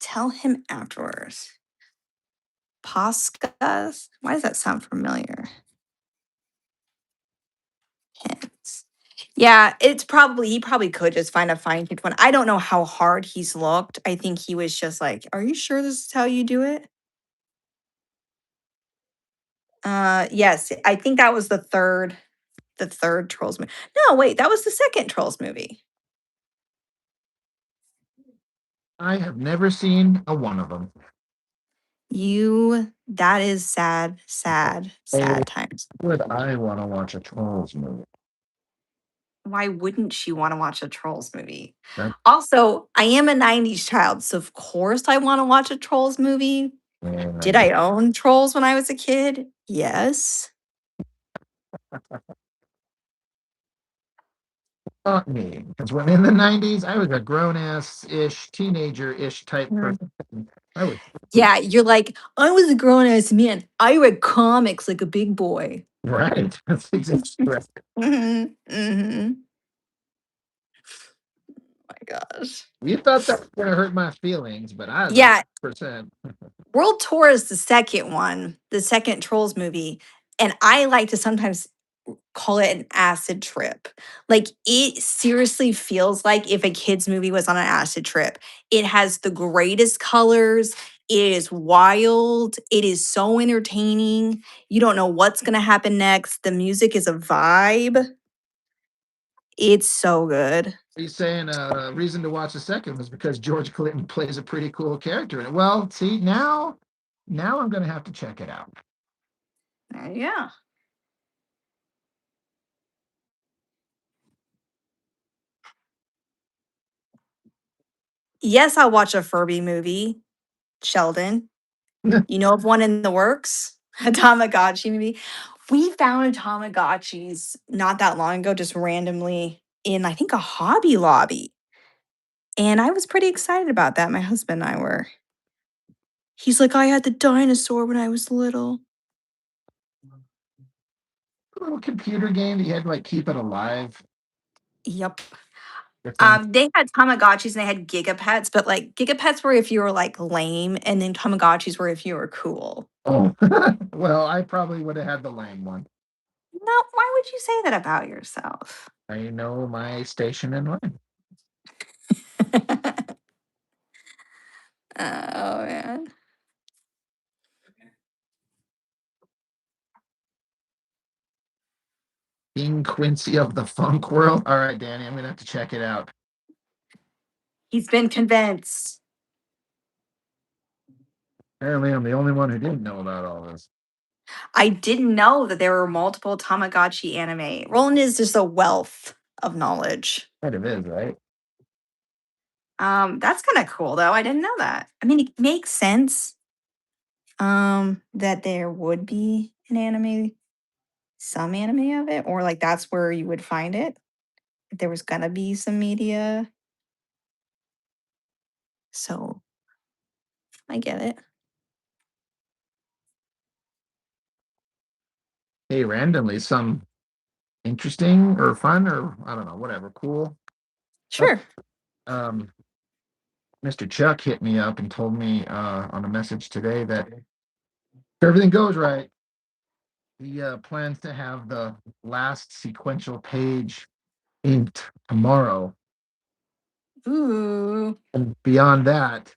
tell him afterwards. Pascas? Why does that sound familiar? Pens. Yeah, he probably could just find a fine tuned one. I don't know how hard he's looked. I think he was just like, "Are you sure this is how you do it?" Yes, I think that was the third Trolls movie. No, wait, that was the second Trolls movie. I have never seen a one of them. That is sad, sad, Why sad times. would I want to watch a Trolls movie? Why wouldn't you want to watch a Trolls movie? That, Also, I am a 90s child, so of course I want to watch a Trolls movie. man, I Did I own Trolls when I was a kid? Yes. not me. Because when in the 90s, I was a grown ass ish, teenager ish type Mm. person. I was Yeah, you're like, I was a grown ass man. I read comics like a big boy. right. That's exactly right. Hmm. Hmm. My gosh. You thought that was going to hurt my feelings, but I was Yeah, 100%. World Tour is the second one, the second Trolls movie. And I like to sometimes call it an acid trip. Like it seriously feels like if a kids movie was on an acid trip. It has the greatest colors. It is wild. It is so entertaining. You don't know what's going to happen next. The music is a vibe. It's so good. Are you saying a reason to watch the second was because George Clinton plays a pretty cool character in it? Well, see, now I'm going to have to check it out. Yeah. Yes, I'll watch a Furby movie, Sheldon. You know of one in the works? A Tamagotchi movie. We found Tamagotchis not that long ago, just randomly in, I think, a Hobby Lobby. And I was pretty excited about that. My husband and I were. He's like, I had the dinosaur when I was little. A little computer game that you had to like keep it alive. Yep. The thing. They had Tamagotchis and they had Gigapets, but like Gigapets were if you were like lame, and then Tamagotchis were if you were cool. Oh, well, I probably would have had the lame one. No, why would you say that about yourself? I know my station in line. Oh man. King Quincy of the funk world. All right, Danny, I'm gonna have to check it out. He's been convinced. Apparently, I'm the only one who didn't know about all this. I didn't know that there were multiple Tamagotchi anime. Roland is just a wealth of knowledge. Kind of is, right? That's kind of cool though. I didn't know that. I mean, it makes sense. That there would be an anime, some anime of it, or like that's where you would find it. If there was gonna be some media. So I get it. Hey, randomly, some interesting or fun or I don't know, whatever, cool. Oh, Sure. um, Mr. Chuck hit me up and told me on a message today that if everything goes right, he plans to have the last sequential page inked tomorrow. Ooh. And beyond that,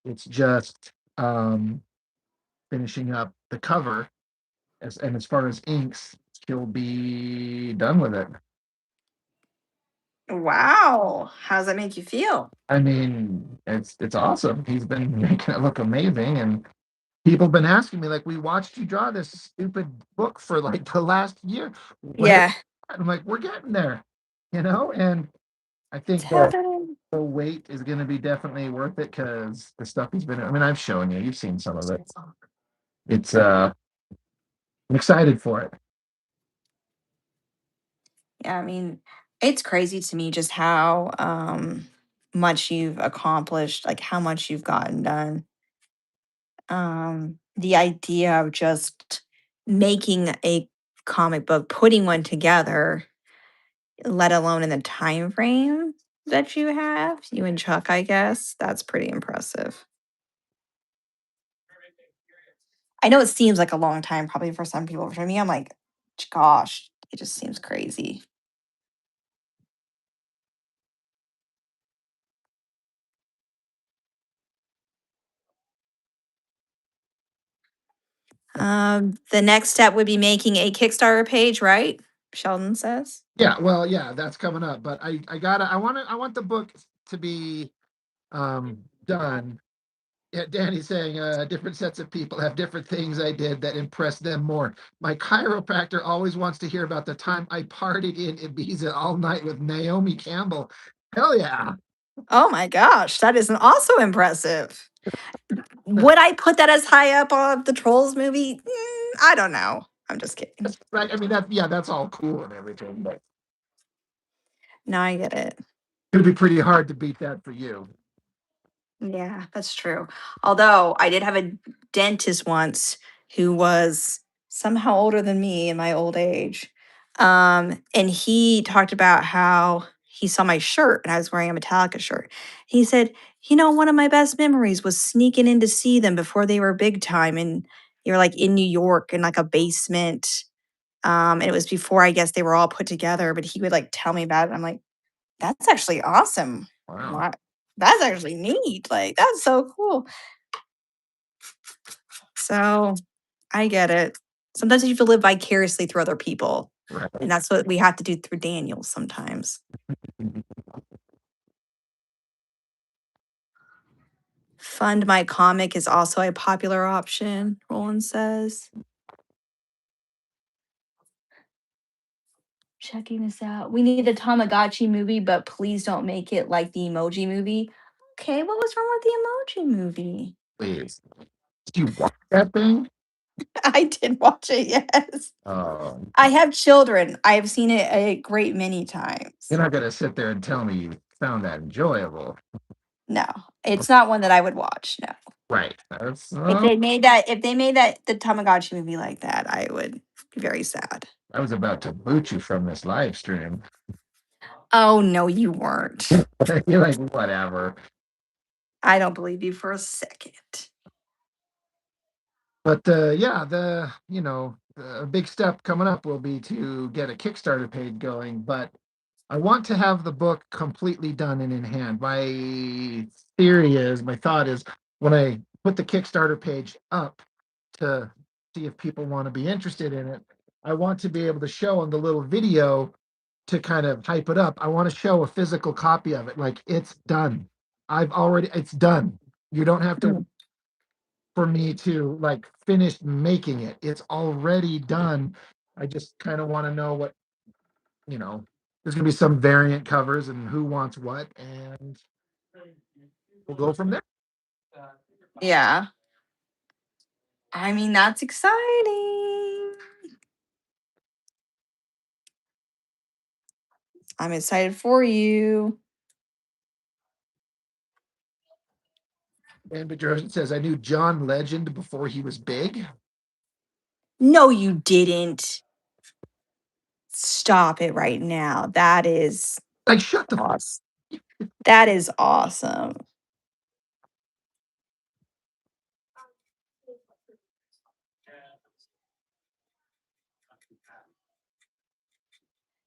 it's just finishing up the cover. And as far as inks, he'll be done with it. Wow. How does that make you feel? I mean, it's awesome. He's been making it look amazing, and people have been asking me like, "We watched you draw this stupid book for like the last year. Where?" Yeah. I'm like, "We're getting there, you know." And I It's think that happening. the wait is going to be definitely worth it because the stuff he's been. I mean, I've shown you. You've seen some of it. It's I'm excited for it. Yeah, I mean, it's crazy to me just how much you've accomplished, like how much you've gotten done. The idea of just making a comic book, putting one together, let alone in the time frame that you have, you and Chuck, I guess. That's pretty impressive. I know it seems like a long time probably for some people. For me, I'm like, gosh, it just seems crazy. The next step would be making a Kickstarter page, right? Sheldon says. Yeah, well, yeah, that's coming up. But I want the book to be done. Yeah, Danny's saying different sets of people have different things I did that impressed them more. My chiropractor always wants to hear about the time I partied in Ibiza all night with Naomi Campbell. Hell yeah. Oh my gosh, that is also impressive. Would I put that as high up on the Trolls movie? I don't know. I'm just kidding. That's right. I mean, that's all cool and everything, but No, I get it. it'd be pretty hard to beat that for you. Yeah, that's true. Although I did have a dentist once who was somehow older than me in my old age. And he talked about how he saw my shirt and I was wearing a Metallica shirt. He said, one of my best memories was sneaking in to see them before they were big time. And they were like in New York in like a basement. And it was before I guess they were all put together, but he would like tell me about it. I'm like, that's actually awesome. Wow. Wha That's actually neat, like, that's so cool. So, I get it. Sometimes you have to live vicariously through other people, Right. and that's what we have to do through Daniel sometimes. Fund My Comic is also a popular option, Roland says. Checking this out. We need a Tamagotchi movie, but please don't make it like the Emoji Movie. Okay, what was wrong with the Emoji Movie? Please. Did you watch that thing? I did watch it, yes. Oh, I have children. I have seen it a great many times. you're not gonna sit there and tell me you found that enjoyable. No, it's not one that I would watch. No. Right. That's If they made that the Tamagotchi movie like that, I would be very sad. I was about to boot you from this live stream. Oh no, you weren't. You're like, whatever. I don't believe you for a second. But yeah, a big step coming up will be to get a Kickstarter page going. But I want to have the book completely done and in hand. My thought is when I put the Kickstarter page up to see if people want to be interested in it, I want to be able to show on the little video to kind of hype it up. I want to show a physical copy of it. Like it's done. It's done. You don't have to for me to like finish making it. It's already done. I just kind of want to know what, there's going to be some variant covers and who wants what, and we'll go from there. Yeah. I mean, that's exciting. I'm excited for you. And Bedrosian says, I knew John Legend before he was big. No, you didn't. Stop it right now. That is Like, shut the. awesome. That is awesome.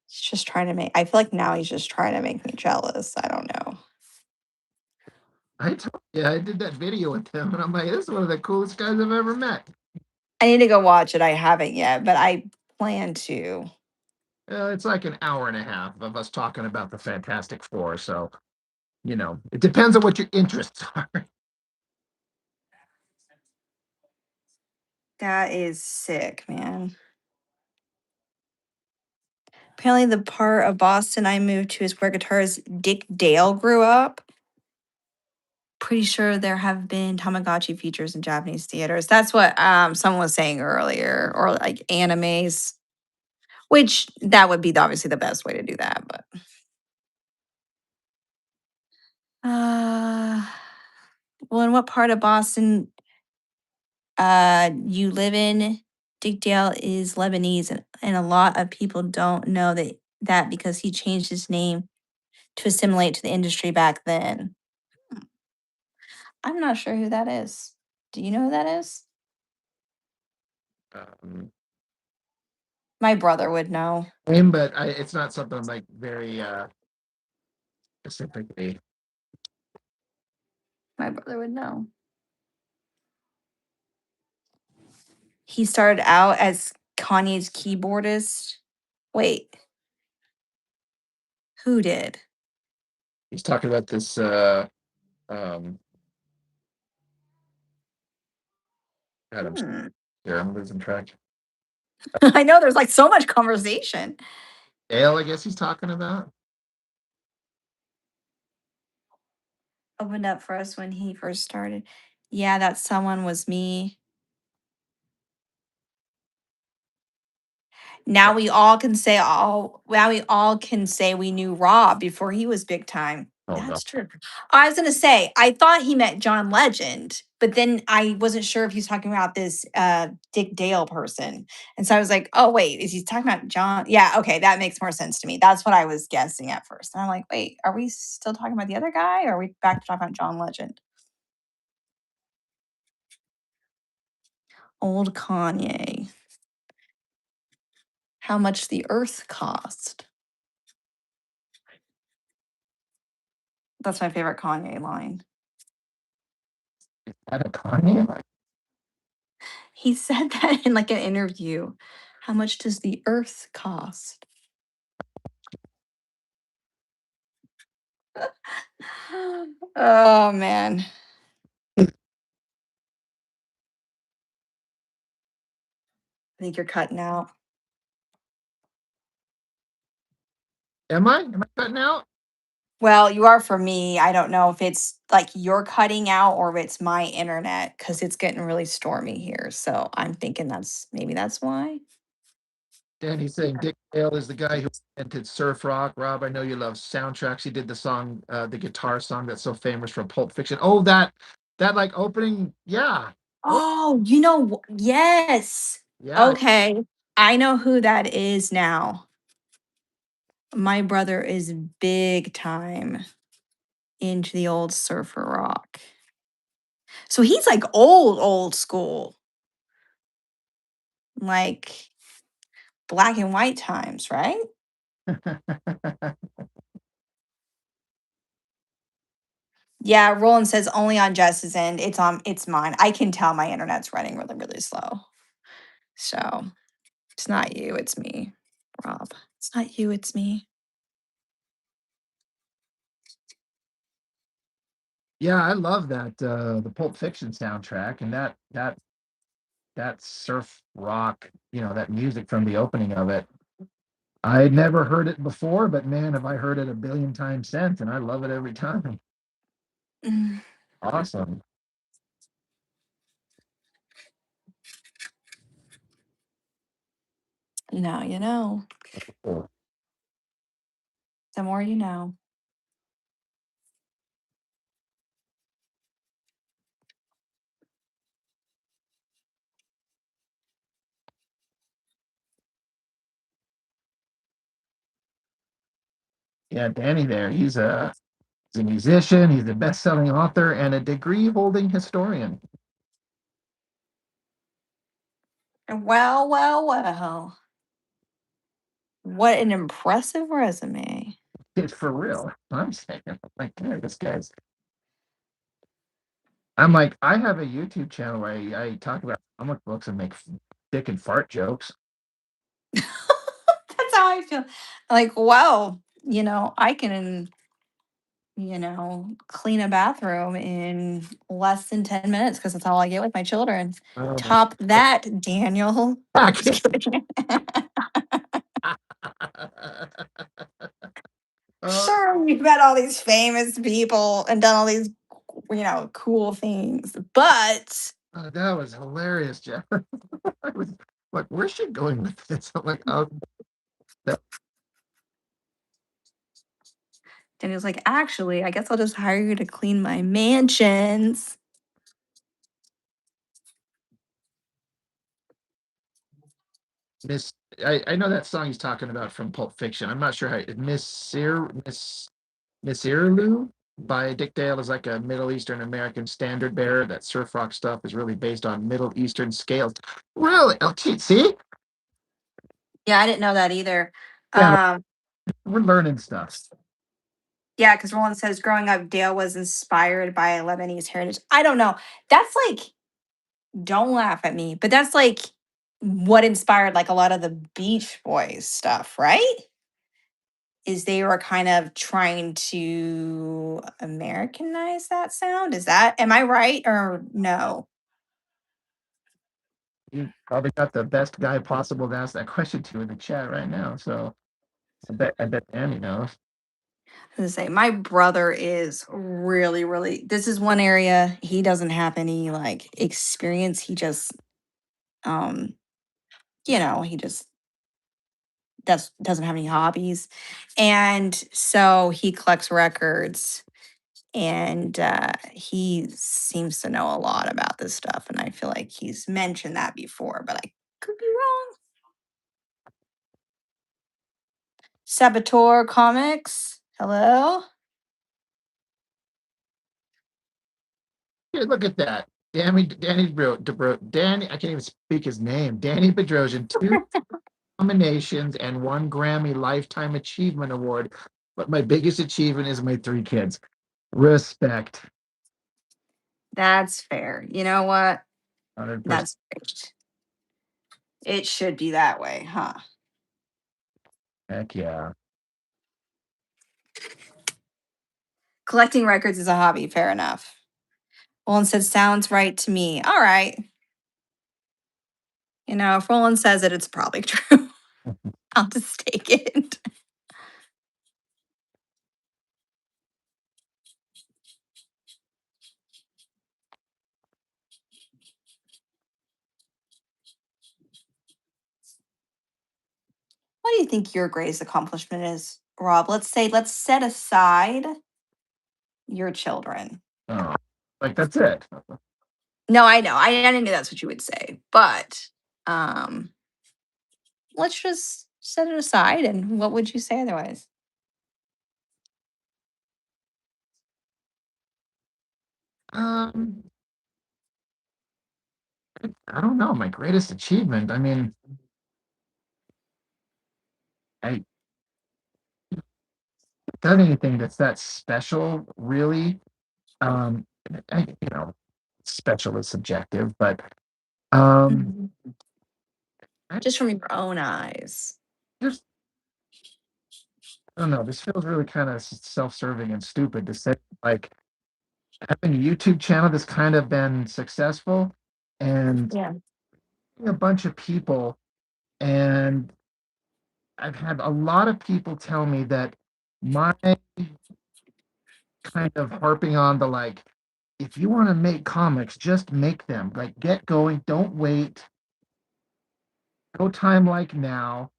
He's just trying to make I feel like now he's just trying to make me jealous. I don't know. I did that video with him, and I'm like, this is one of the coolest guys I've ever met. I need to go watch it. I haven't yet, but I plan to. It's like an hour and a half of us talking about the Fantastic Four. So, it depends on what your interests are. That is sick, man. Apparently, the part of Boston I moved to is where guitarist Dick Dale grew up. Pretty sure there have been Tamagotchi features in Japanese theaters. That's what someone was saying earlier, or like animes, which that would be obviously the best way to do that. But well, in what part of Boston you live in? Dick Dale is Lebanese, and a lot of people don't know that that because he changed his name to assimilate to the industry back then. Hmm, I'm not sure who that is. Do you know who that is? Um, My brother would know. but it's not something I'm like very specifically. My brother would know. He started out as Kanye's keyboardist. Wait, who did? He's talking about this. Um, God, Hmm. I'm losing track. I know there's like so much conversation. Dale, I guess he's talking about. Opened up for us when he first started. Yeah, that someone was me. Now we all can say we knew Rob before he was big time. Oh no. That's true. I was gonna say, I thought he meant John Legend, but then I wasn't sure if he was talking about this Dick Dale person. And so I was like, oh wait, is he talking about John? Yeah, okay, that makes more sense to me. That's what I was guessing at first. And I'm like, wait, are we still talking about the other guy or are we back to talking about John Legend? Old Kanye. How much the earth cost. That's my favorite Kanye line. Had a Kanye? He said that in like an interview. How much does the earth cost? Oh man. I think you're cutting out. Am I? Am I cutting out? Well, you are for me. I don't know if it's like you're cutting out or if it's my internet because it's getting really stormy here. So I'm thinking that's why. Danny's saying Dick Dale is the guy who invented surf rock. Rob, I know you love soundtracks. He did the song, the guitar song that's so famous from Pulp Fiction. Oh, that like opening, yeah. Oh, Oh, yes. yeah. Okay. I know who that is now. My brother is big time into the old surfer rock. So he's like old school, like black and white times, right? Yeah, Roland says only on Jess's end. It's mine. I can tell my internet's running really, really slow. So it's not you, it's me, Rob. It's not you, it's me. Yeah, I love that the Pulp Fiction soundtrack and that surf rock, that music from the opening of it. I'd never heard it before, but man, have I heard it a billion times since, and I love it every time. Mm, Awesome. Now you know. Cool. The more you know. Yeah, Danny there. He's a musician, he's a best-selling author, and a degree-holding historian. Well, well, well. What an impressive resume. It's for real. I'm saying, like, God, this guy's. I'm like, I have a YouTube channel where I talk about comic books and make dick and fart jokes. That's how I feel. Like, wow, I can, clean a bathroom in less than 10 minutes because that's all I get with my children. Oh my Top that, Daniel. Just God. kidding. Oh, Sure, you've met all these famous people and done all these, cool things, but that was hilarious, Jeff. I was like, where's she going with this? I'm like, oh, that, Daniel's like, actually, I guess I'll just hire you to clean my mansions. Miss. I know that song he's talking about from Pulp Fiction. I'm not sure how Miss Irlu by Dick Dale is like a Middle Eastern American standard bearer. That surf rock stuff is really based on Middle Eastern scales. Really? Oh, see? Yeah, I didn't know that either. Yeah, Um, we're learning stuff. yeah, because Roland says growing up, Dale was inspired by Lebanese heritage. I don't know. That's like, don't laugh at me, but that's like what inspired like a lot of the Beach Boys stuff, right? Is they were kind of trying to Americanize that sound. Is that, am I right or no? You probably got the best guy possible to ask that question to in the chat right now. So I bet Annie knows. I was gonna say my brother is really, really. This is one area he doesn't have any like experience. He just, um, he just doesn't have any hobbies, and so he collects records, and he seems to know a lot about this stuff. And I feel like he's mentioned that before, but I could be wrong. Saboteur Comics. Hello. Here, look at that. Danny, I can't even speak his name. Danny Bedrosian, 2 nominations and 1 Grammy Lifetime Achievement Award. But my biggest achievement is my 3 kids. Respect. That's fair. You know what? 100%. That's great. It should be that way, huh? Heck yeah. Collecting records is a hobby. Fair enough. Roland said, sounds right to me. All right. If Roland says it, it's probably true. I'll just take it. What do you think your greatest accomplishment is, Rob? Let's set aside your children. Oh, like that's it. No, I know. I knew that's what you would say. But let's just set it aside. And what would you say otherwise? Um, I don't know. My greatest achievement. I mean, I done anything that's that special, really. Um, you know, special is subjective, but um, Mhm. I Just from your own eyes. just I don't know. This feels really kind of self-serving and stupid to say. Like having a YouTube channel that's kind of been successful, and Yeah. a bunch of people, and I've had a lot of people tell me that my kind of harping on the like, if you want to make comics, just make them. Like, get going. Don't wait. No time like now.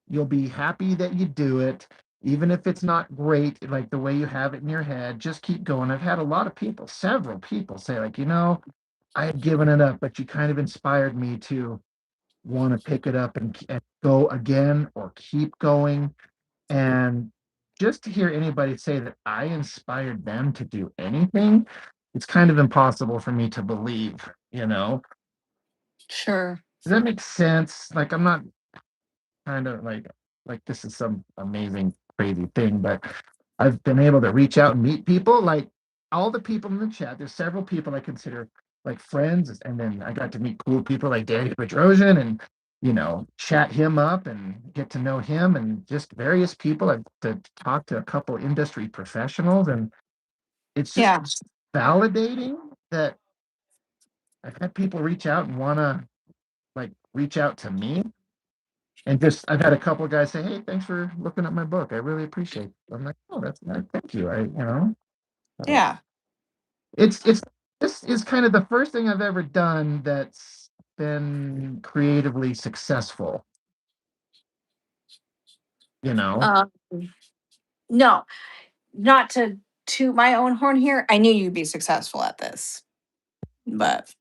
You'll be happy that you do it, even if it's not great, like the way you have it in your head. Just keep going. I've had a lot of people, several people say, like, I had given it up, but you kind of inspired me to want to pick it up and go again or keep going. And just to hear anybody say that I inspired them to do anything, it's kind of impossible for me to believe, you know? Sure. Does that make sense? Like, I'm not kind of like this is some amazing crazy thing, but I've been able to reach out and meet people like all the people in the chat. There's several people I consider like friends, and then I got to meet cool people like Danny Bedrosian and chat him up and get to know him, and just various people. I've to talk to a couple industry professionals, and it's just Yeah. validating that I've had people reach out and want to like reach out to me. And just I've had a couple of guys say, "Hey, thanks for looking at my book. I really appreciate it." I'm like, "Oh, that's nice. Thank you." So Yeah. it's this is kind of the first thing I've ever done that's been creatively successful. You know, Um, no, not to toot my own horn here. I knew you'd be successful at this, but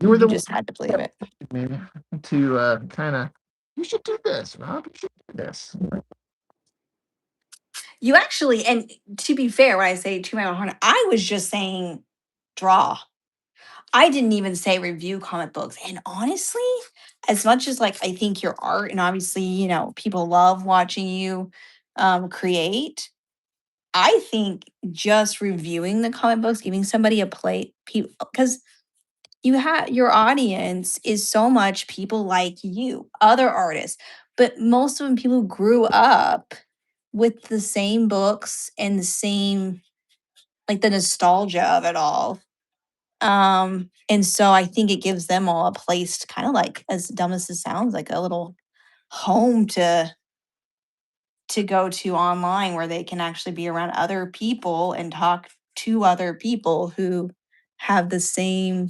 You were You the one just had to believe it. that me to kind of, you should do this, Rob. You should do this. You actually, and to be fair, when I say to my own horn, I was just saying draw. I didn't even say review comic books. And honestly, as much as like I think your art, and obviously, people love watching you create, I think just reviewing the comic books, giving somebody a play, because you have your audience is so much people like you, other artists, but most of them people who grew up with the same books and the same like the nostalgia of it all. And so I think it gives them all a place to kind of like, as dumb as it sounds, like a little home to go to online where they can actually be around other people and talk to other people who have the same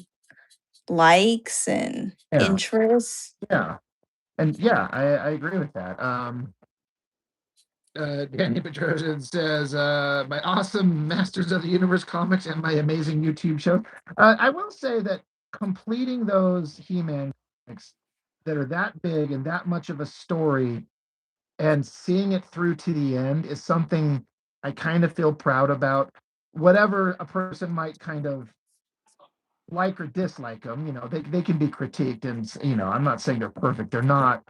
likes and Yeah, interests. yeah, and yeah, I agree with that. Danny Petrosian says, my awesome Masters of the Universe comics and my amazing YouTube show. I will say that completing those He-Man comics that are that big and that much of a story and seeing it through to the end is something I kind of feel proud about. Whatever a person might kind of like or dislike them, they can be critiqued, and I'm not saying they're perfect. They're not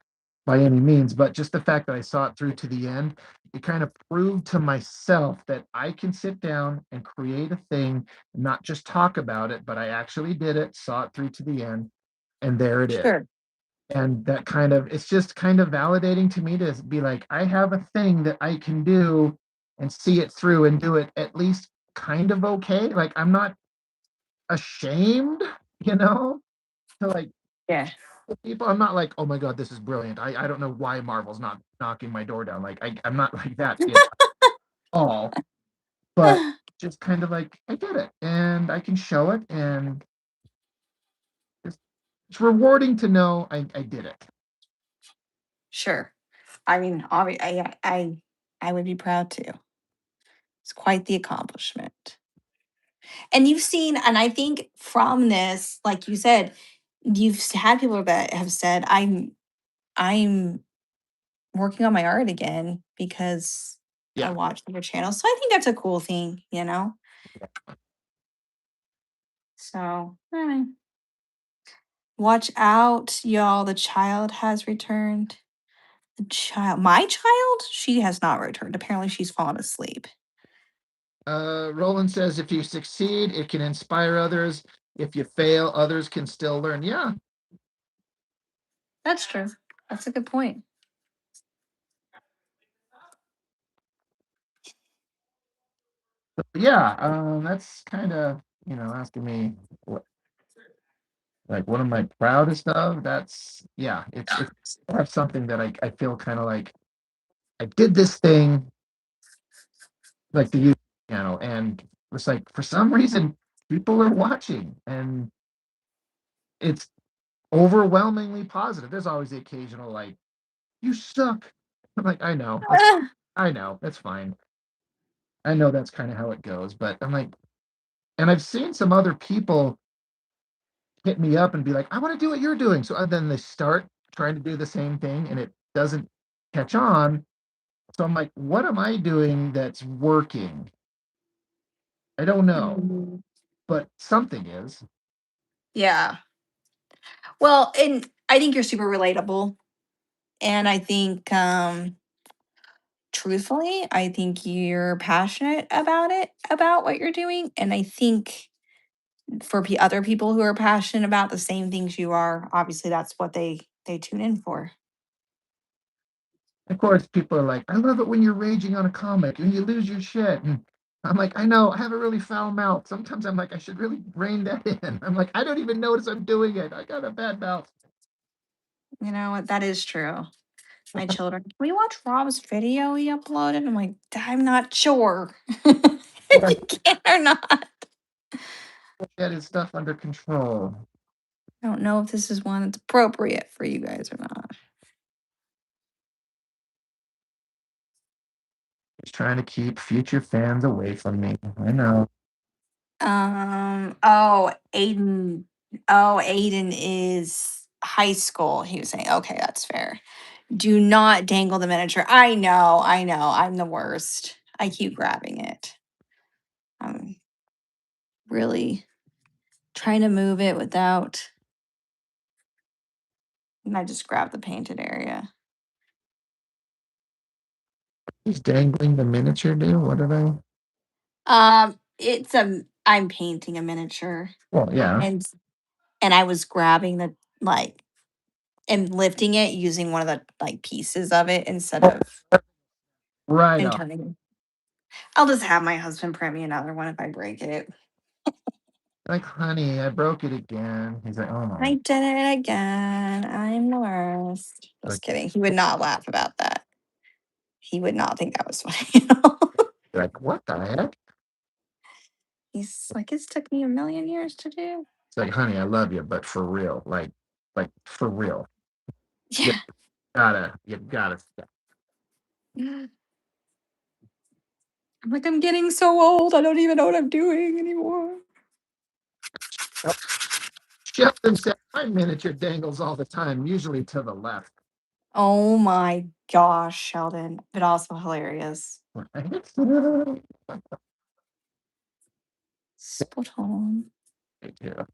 by any means, but just the fact that I saw it through to the end, it kind of proved to myself that I can sit down and create a thing, not just talk about it, but I actually did it, saw it through to the end, and there it is. Sure. And that kind of, it's just kind of validating to me to be like, I have a thing that I can do and see it through and do it at least kind of okay. Like, I'm not ashamed, you know, to like Yeah. people. I'm not like, oh my god, this is brilliant. I don't know why Marvel's not knocking my door down. Like I'm not like that at all. But just kind of like I did it and I can show it, and it's rewarding to know I did it. Sure. I mean, I would be proud too. It's quite the accomplishment. And you've seen, and I think from this, like you said, you've had people that have said, I'm working on my art again because I Yeah. watched your channel. So I think that's a cool thing. So watch out, y'all. The child has returned. The child, my child, she has not returned. Apparently, she's fallen asleep. Roland says if you succeed, it can inspire others. If you fail, others can still learn. Yeah. That's true. That's a good point. Yeah. That's kind of, asking me what, like, what am I proudest of? That's, yeah, it's I have something that I feel kind of like I did this thing, like the YouTube channel, and it's like for some reason people are watching, and it's overwhelmingly positive. There's always the occasional like, you suck. I'm like, I know, that's fine. I know that's kind of how it goes, but I'm like, and I've seen some other people hit me up and be like, I want to do what you're doing. So then they start trying to do the same thing and it doesn't catch on. So I'm like, what am I doing that's working? I don't know, Mhm. but something is. Yeah. Well, and I think you're super relatable. And I think, truthfully, I think you're passionate about it, about what you're doing. And I think for other people who are passionate about the same things you are, obviously that's what they tune in for. Of course, people are like, I love it when you're raging on a comic and you lose your shit. And I'm like, I know, I have a really foul mouth. Sometimes I'm like, I should really rein that in. I'm like, I don't even notice I'm doing it. I got a bad mouth. You know what? That is true. My children, can we watch Rob's video he uploaded? I'm like, I'm not sure if Yeah, you can or not. get his stuff under control. I don't know if this is one that's appropriate for you guys or not. He's trying to keep future fans away from me. I know. Oh, Aiden. Oh, Aiden is high school. He was saying, okay, that's fair. Do not dangle the miniature. I know, I know. I'm the worst. I keep grabbing it. I'm really trying to move it without. And I just grab the painted area. He's dangling the miniature, dude. What did I? It's a. I'm painting a miniature, Well, yeah. and I was grabbing the like and lifting it using one of the like pieces of it instead Oh, of right and off. turning it. I'll just have my husband print me another one if I break it. Like, honey, I broke it again. He's like, oh I my. did it again. I'm the worst. Like, Just kidding. He would not laugh about that. He would not think that was funny at all. like, what the heck? He's like, it's took me a million years to do. It's like, honey, I love you, but for real, like for real. You Yeah. you gotta stop. I'm like, I'm getting so old. I don't even know what I'm doing anymore. Sheldon said my miniature dangles all the time, usually to the left. Oh my gosh, Sheldon. But also hilarious. Right? Spot on. Me too.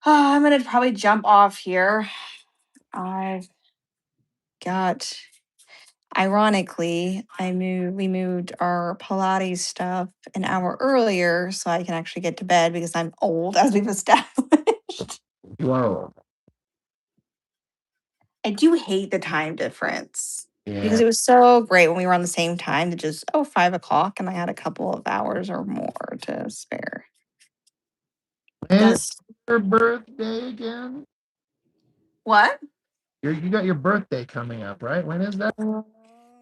I'm gonna probably jump off here. I've got ironically, we moved our Pilates stuff an hour earlier so I can actually get to bed because I'm old, as we've established. You are old. I do hate the time difference because Yeah. it was so great when we were on the same time to just 5 o'clock and I had a couple of hours or more to spare. When is Does your birthday again? what? You got your birthday coming up, right? When is that?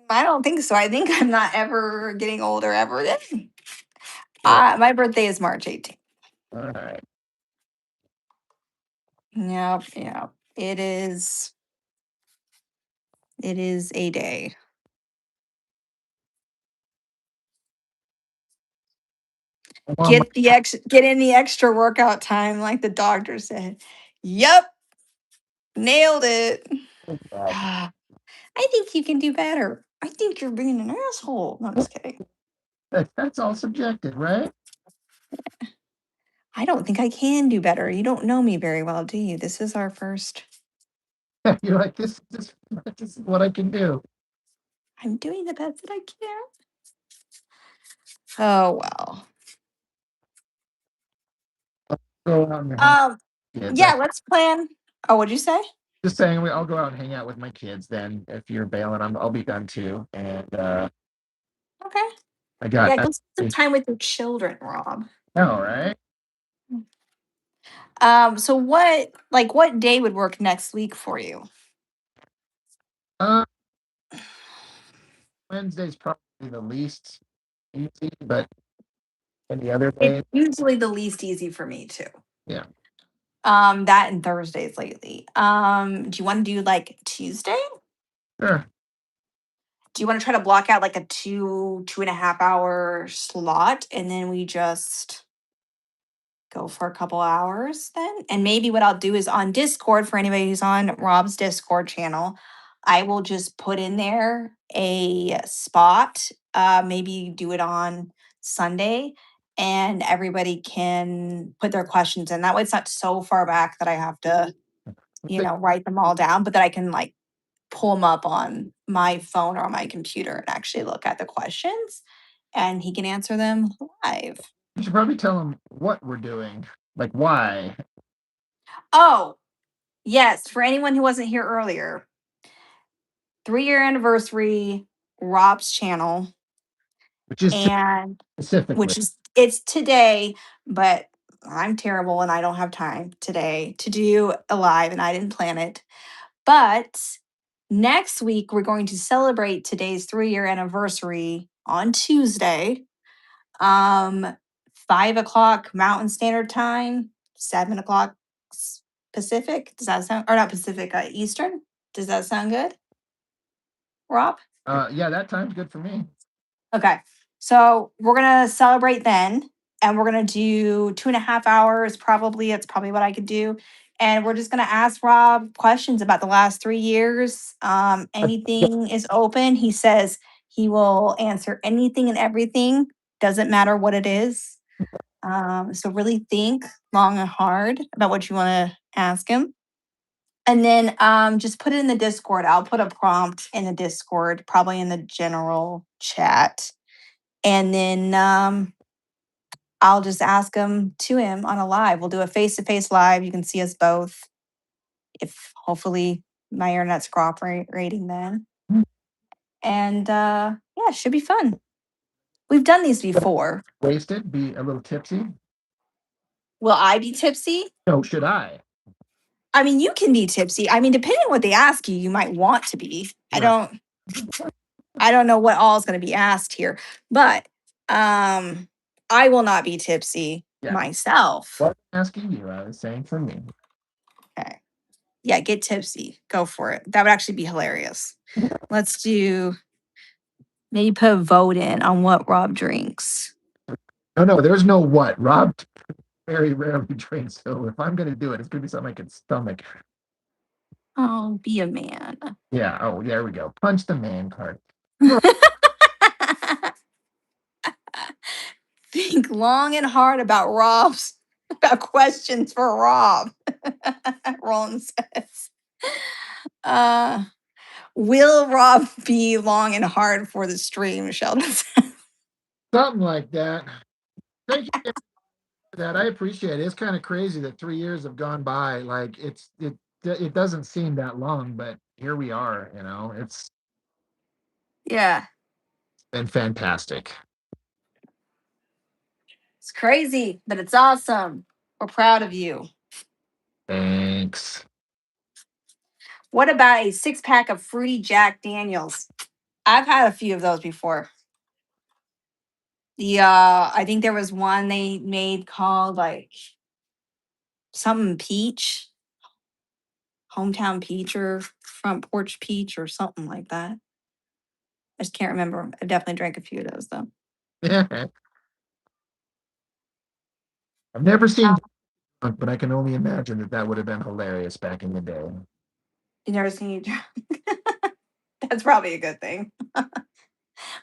I don't think so. I think I'm not ever getting older ever again. Yeah. My birthday is March 18th. All right. Yep, yep. It is. It is a day. I want my Get in the extra workout time, like the doctor said. Yep, nailed it. God. I think you can do better. I think you're being an asshole. No, I'm just kidding. That's all subjective, right? I don't think I can do better. You don't know me very well, do you? This is our first. You're like this is what I can do. I'm doing the best that I can. Oh well. Go out and hang Um. with kids. Yeah. Let's plan. Oh, what'd you say? Just saying, I'll go out and hang out with my kids. Then, if you're bailing, I'll be done too. And Okay. I got. Yeah. Go spend some time with your children, Rob. All right. So what day would work next week for you? Uh, Wednesday's probably the least easy, but any other It's day, usually the least easy for me too. yeah, That and Thursdays lately. Do you want to do like Tuesday? sure. Do you want to try to block out like a 2.5 hour slot and then we just go for a couple hours then? And maybe what I'll do is on Discord for anybody who's on Rob's Discord channel, I will just put in there a spot. Maybe do it on Sunday and everybody can put their questions in. That way it's not so far back that I have to, write them all down, but that I can like pull them up on my phone or on my computer and actually look at the questions and he can answer them live. You should probably tell them what we're doing, like why, Oh, yes. For anyone who wasn't here earlier, 3-year anniversary, Rob's channel, which is and specifically. which is it's today, but I'm terrible and I don't have time today to do a live and I didn't plan it. But next week, we're going to celebrate today's 3-year anniversary on Tuesday. 5 o'clock Mountain Standard Time, 7 o'clock Pacific. Does that sound, or not Pacific, Eastern? Does that sound good, Rob? Yeah, that time's good for me. Okay. So we're going to celebrate then. and we're gonna do 2.5 hours. Probably it's probably what I could do. And we're just gonna ask Rob questions about the last 3 years. Anything is open. He says he will answer anything and everything. Doesn't matter what it is. So really think long and hard about what you want to ask him. And then just put it in the Discord. I'll put a prompt in the Discord, probably in the general chat. And then I'll just ask him to him on a live. We'll do a face-to-face live. You can see us both. If hopefully my internet's cooperating then. And yeah, it should be fun. We've done these before. Wasted, be a little tipsy. Will I be tipsy? No, should I? I mean, you can be tipsy. I mean, depending on what they ask you, you might want to be. Right. I don't know what all is going to be asked here, but I will not be tipsy myself. What I'm asking you, I was saying for me. Okay. Yeah, get tipsy. Go for it. That would actually be hilarious. Let's do maybe put a vote in on what Rob drinks. No, there's no what. Rob very rarely drinks, so if I'm gonna do it, it's gonna be something I can stomach. Oh, be a man. Yeah. Oh, there we go. Punch the man card. Think long and hard about questions for Rob. Roland says. Will Rob be long and hard for the stream, Sheldon says. Something like that. Thank you for that. I appreciate it. It's kind of crazy that 3 years have gone by. Like it doesn't seem that long, but here we are. It's Yeah, been fantastic. it's crazy, but it's awesome. We're proud of you. Thanks. What about a 6-pack of fruity Jack Daniels? I've had a few of those before. I think there was one they made called like something peach, hometown peach or front porch peach or something like that. I just can't remember. I definitely drank a few of those though. Yeah. I've never seen drunk, but I can only imagine that would have been hilarious back in the day. You never seen you drunk? That's probably a good thing.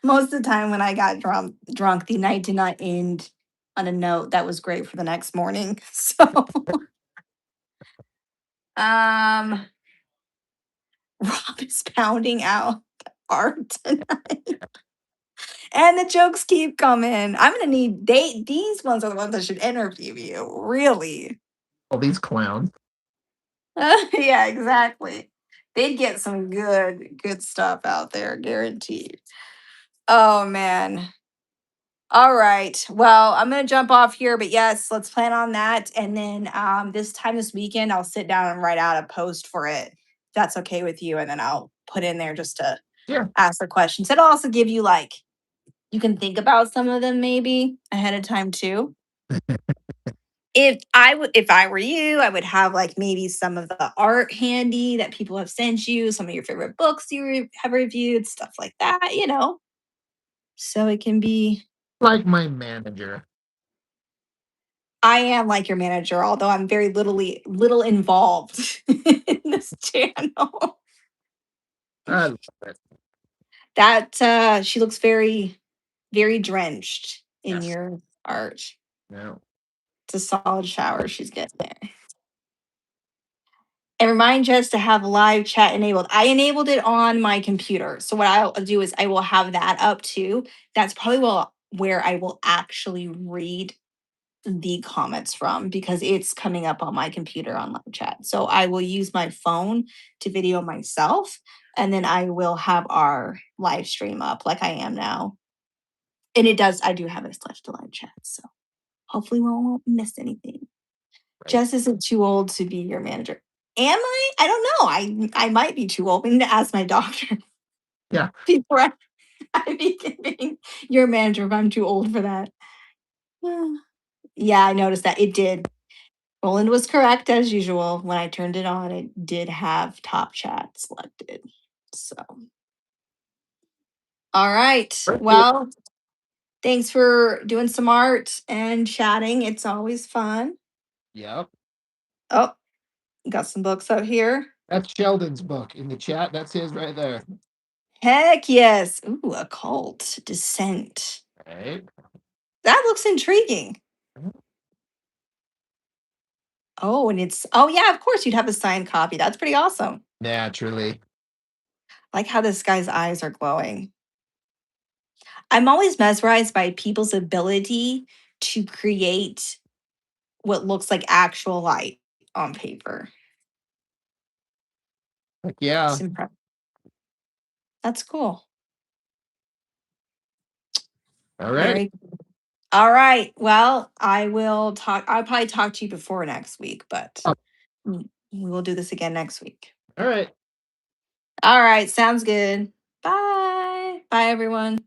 Most of the time when I got drunk, the night did not end on a note that was great for the next morning. So Rob is pounding out art tonight. And the jokes keep coming. I'm gonna need these ones are the ones that should interview you. Really. All these clowns. Yeah, exactly. They'd get some good stuff out there, guaranteed. Oh man. All right. Well, I'm gonna jump off here, but yes, let's plan on that. And then this weekend, I'll sit down and write out a post for it. If that's okay with you, and then I'll put in there just to ask the questions. It'll also give you you can think about some of them maybe ahead of time too. If I were you, I would have maybe some of the art handy that people have sent you, some of your favorite books have reviewed, stuff like that, So it can be like my manager. I am like your manager, although I'm very little involved in this channel. I love it. That she looks very, very drenched in your art. Yeah. It's a solid shower she's getting there. And remind Jess to have live chat enabled. I enabled it on my computer. So what I'll do is I will have that up too. That's probably where I will actually read the comments from because it's coming up on my computer on live chat. So I will use my phone to video myself and then I will have our live stream up like I am now. And I do have it slash to live chat. So hopefully we won't miss anything. Right. Jess isn't too old to be your manager. Am I? I don't know. I might be too old. I need to ask my doctor. Yeah. Before I begin your manager if I'm too old for that. Yeah, I noticed that. It did. Roland was correct as usual. When I turned it on, it did have top chat selected. So, all right. Well, Thanks for doing some art and chatting. It's always fun. Yep. Oh, got some books out here. That's Sheldon's book in the chat. That's his right there. Heck yes. Ooh, occult descent. Right. That looks intriguing. Oh, and yeah, of course you'd have a signed copy. That's pretty awesome. Naturally. I like how this guy's eyes are glowing. I'm always mesmerized by people's ability to create what looks like actual light on paper. Heck yeah. It's impressive. That's cool. All right. Very all right. Well, I'll probably talk to you before next week, but Oh, we will do this again next week. all right. All right. Sounds good. Bye. Bye, everyone.